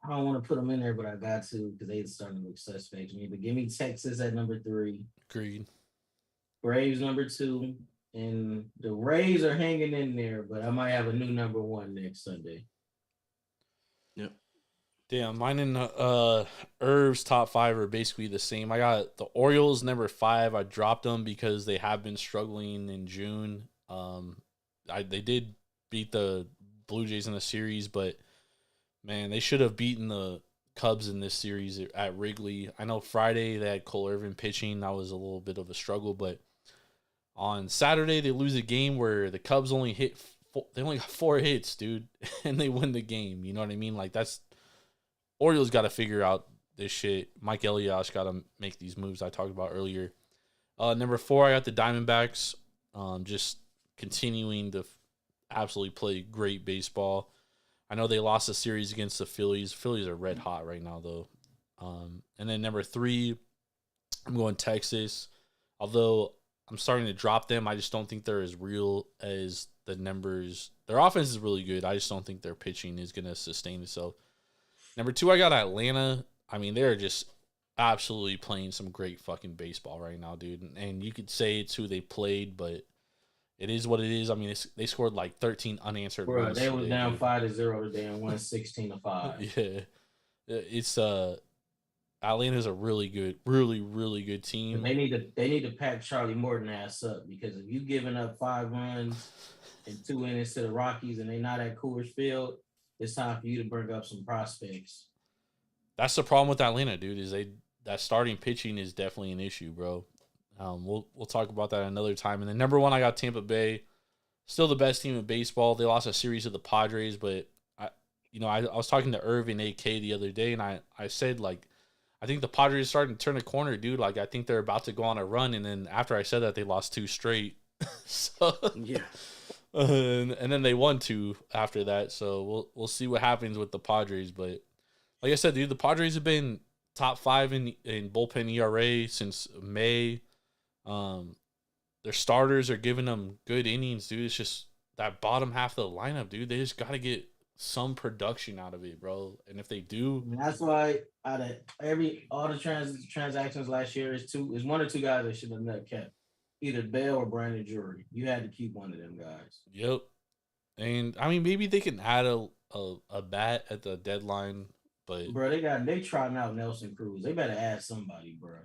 I don't want to put them in there, but I got to because they starting to look suspect to me. But give me Texas at number 3. Agreed. Braves number 2. And the Rays are hanging in there, but I might have a new number 1 next Sunday. Yep. Damn, mine and Irv's top 5 are basically the same. I got the Orioles number 5. I dropped them because they have been struggling in June. They did beat the Blue Jays in the series, but man, they should have beaten the Cubs in this series at Wrigley. I know Friday they had Cole Irvin pitching. That was a little bit of a struggle, but on Saturday they lose a game where the Cubs only got 4 hits, dude, and they win the game. You know what I mean? Like, that's Orioles got to figure out this shit. Mike Elias got to make these moves I talked about earlier. Number 4, I got the Diamondbacks. Just continuing to absolutely play great baseball. I know they lost a series against the Phillies. Phillies are red hot right now, though. And then number 3, I'm going Texas. Although I'm starting to drop them, I just don't think they're as real as the numbers. Their offense is really good. I just don't think their pitching is going to sustain itself. Number 2, I got Atlanta. I mean, they're just absolutely playing some great fucking baseball right now, dude. And you could say it's who they played, but it is what it is. I mean, they scored like 13 unanswered runs. They was down 5-0 today and won 16-5. Yeah, it's Atlanta's a really good, really good team. They need to pack Charlie Morton ass up, because if you giving up 5 runs in 2 innings to the Rockies and they not at Coors Field, it's time for you to bring up some prospects. That's the problem with Atlanta, dude. Is that starting pitching is definitely an issue, bro. We'll talk about that another time. And then number 1, I got Tampa Bay. Still the best team in baseball. They lost a series to the Padres, but I was talking to Irvin AK the other day, and I said, like, I think the Padres are starting to turn a corner, dude. Like, I think they're about to go on a run. And then after I said that, they lost 2 straight. So Yeah. And then they won 2 after that. So we'll see what happens with the Padres. But like I said, dude, the Padres have been top 5 in bullpen ERA since May. Their starters are giving them good innings, dude. It's just that bottom half of the lineup, dude. They just got to get some production out of it, bro. And if they do, And that's why out of all the transactions last year is 1 or 2 guys that should have not kept. Either Bell or Brandon Drury. You had to keep one of them guys. Yep. And I mean, maybe they can add a bat at the deadline, but bro, they trotting out Nelson Cruz. They better add somebody, bro.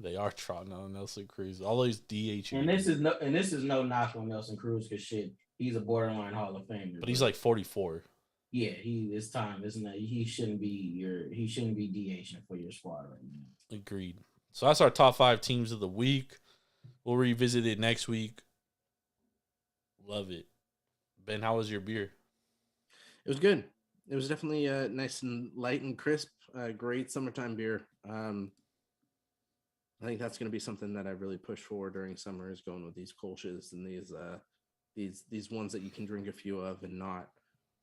they are trotting out Nelson Cruz. All those DH. And this is no knock on Nelson Cruz, because shit, he's a borderline Hall of Famer. But he's like 44. Yeah, it's time, isn't it? He shouldn't be DHing for your squad right now. Agreed. So that's our top 5 teams of the week. We'll revisit it next week. Love it. Ben, how was your beer? It was good. It was definitely nice and light and crisp. Great summertime beer. I think that's going to be something that I really push for during summer, is going with these Kolsch's and these ones that you can drink a few of and not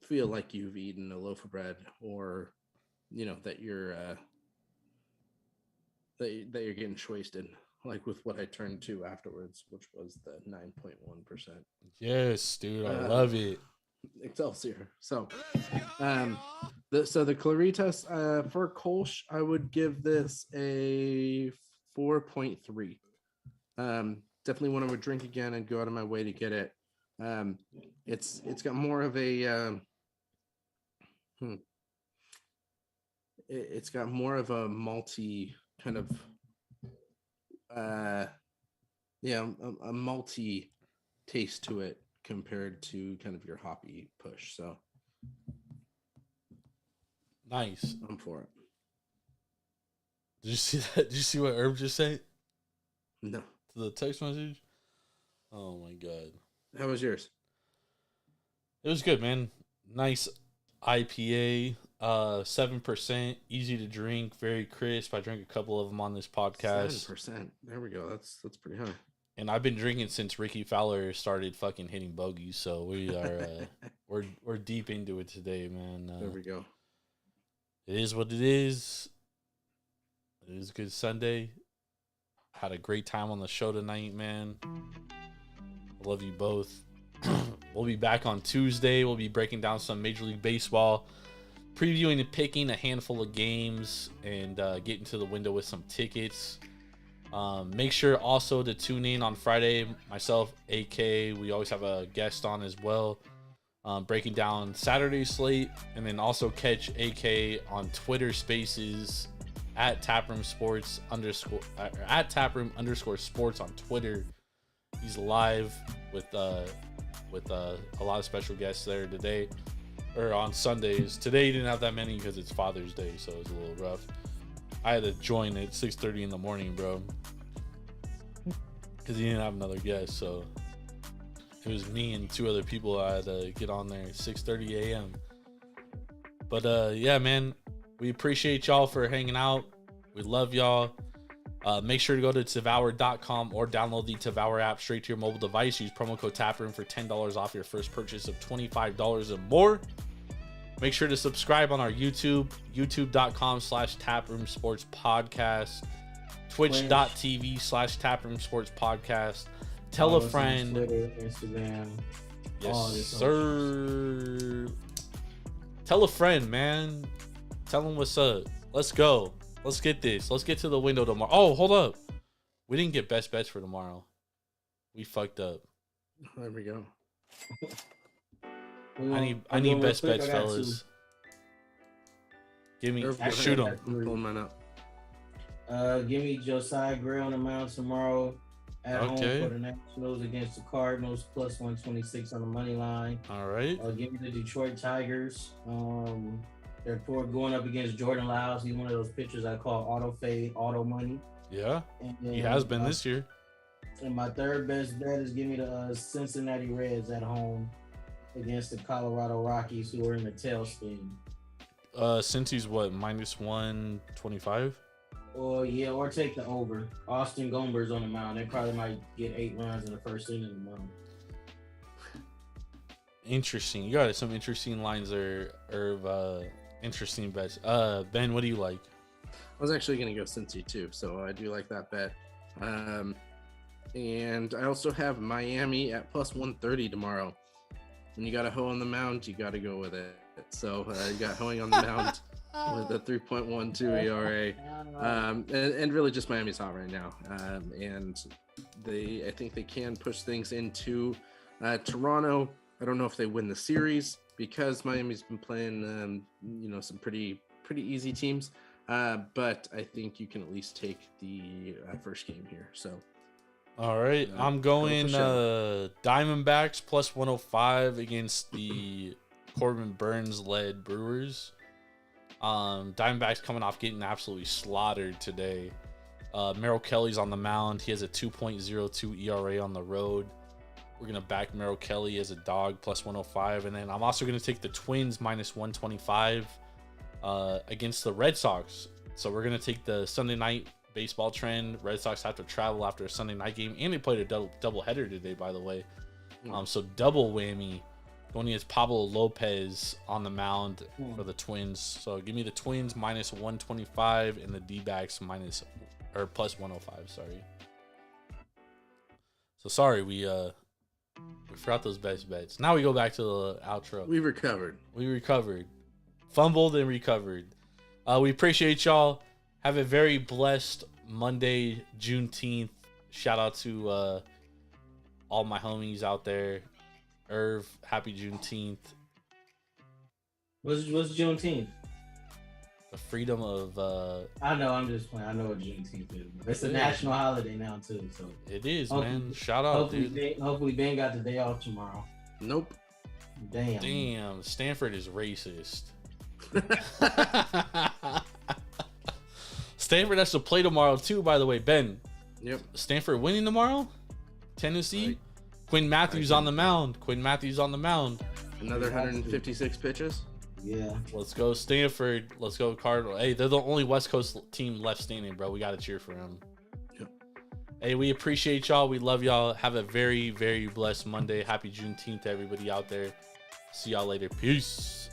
feel like you've eaten a loaf of bread, or that you're getting wasted, like with what I turned to afterwards, which was the 9.1%. Yes, dude, I love it. Excelsior. So, the Claritas for Kolsch, I would give this a 4.3. Definitely one I would drink again and go out of my way to get it. It's got more of a it's got more of a malty kind of a malty taste to it compared to kind of your hoppy push. So nice. I'm for it. Did you see that? Did you see what Herb just said? No. To the text message? Oh my god. How was yours? It was good, man. Nice IPA, 7%, easy to drink, very crisp. I drank a couple of them on this podcast. 7%. There we go. That's pretty high. And I've been drinking since Ricky Fowler started fucking hitting bogeys, so we are we're deep into it today, man. There we go. It is what it is. It is a good Sunday. Had a great time on the show tonight, man. I love you both. We'll be back on Tuesday. We'll be breaking down some Major League Baseball, previewing and picking a handful of games, and getting to the window with some tickets. Make sure also to tune in on Friday. Myself, AK, we always have a guest on as well. breaking down Saturday's slate, and then also catch AK on Twitter Spaces at Taproom Sports at Taproom_sports on Twitter. He's live with a lot of special guests there today, or on Sundays. Today he didn't have that many because it's Father's Day, so it's a little rough. I had to join at 6:30 in the morning, bro, because he didn't have another guest. So it was me and 2 other people I had to get on there at 6:30 a.m. But yeah, man, we appreciate y'all for hanging out. We love y'all. Make sure to go to Devour.com or download the Devour app straight to your mobile device. Use promo code TAPROOM for $10 off your first purchase of $25 or more. Make sure to subscribe on our YouTube, youtube.com/Taproom Sports Podcast, twitch.tv/Taproom Sports Podcast. Tell a friend. Twitter, Instagram. Yes, sir. Tell a friend, man. Tell them what's up. Let's go. Let's get this. Let's get to the window tomorrow. Oh, hold up. We didn't get best bets for tomorrow. We fucked up. There we go. I need best bets, fellas. Give me, shoot them. Pull mine up. Give me Josiah Gray on the mound tomorrow at home for the Nationals against the Cardinals, plus 126 on the money line. All right. Give me the Detroit Tigers. They're going up against Jordan Lyles. He's one of those pitchers I call auto fade, auto money. Yeah, he has been this year. And my third best bet is give me the Cincinnati Reds at home against the Colorado Rockies, who are in the tailspin. Since he's what, -125? Or take the over. Austin Gomber's on the mound. They probably might get 8 runs in the first inning tomorrow. Interesting. You got some interesting lines there, Irv. Interesting bets. Ben, what do you like? I was actually going to go Cincy too, so I do like that bet. And I also have Miami at plus 130 tomorrow. When you got a hoe on the mound, you got to go with it. So you got hoeing on the mound with a 3.12 ERA. And really just Miami's hot right now. And I think they can push things into Toronto. I don't know if they win the series because Miami's been playing, some pretty easy teams. But I think you can at least take the first game here. So, all right, I'm going Diamondbacks plus 105 against the Corbin Burns led Brewers. Diamondbacks coming off getting absolutely slaughtered today. Merrill Kelly's on the mound. He has a 2.02 ERA on the road. We're going to back Merrill Kelly as a dog plus 105. And then I'm also going to take the Twins minus 125 against the Red Sox. So we're going to take the Sunday night baseball trend. Red Sox have to travel after a Sunday night game. And they played a double header today, by the way. So double whammy going against Pablo Lopez on the mound for the Twins. So give me the Twins minus 125 and the D-backs plus 105. Sorry. So sorry, we forgot those best bets. Now we go back to the outro. We recovered. Fumbled and recovered. We appreciate y'all. Have a very blessed Monday, Juneteenth. Shout out to all my homies out there. Irv, happy Juneteenth. What's Juneteenth? The freedom of I know, I'm just playing. I know what Juneteenth is. It's a national holiday now too, so it is, man. Shout out, dude. Hopefully Ben got the day off tomorrow. Nope. Damn. Stanford is racist. Stanford has to play tomorrow too, by the way. Ben. Yep. Stanford winning tomorrow? Tennessee? Right. Quinn Matthews on the mound. Another 156 pitches. Yeah. Let's go Stanford. Let's go Cardinal. Hey, they're the only West Coast team left standing, bro. We got to cheer for them. Yep. Hey, we appreciate y'all. We love y'all. Have a very, very blessed Monday. Happy Juneteenth to everybody out there. See y'all later. Peace.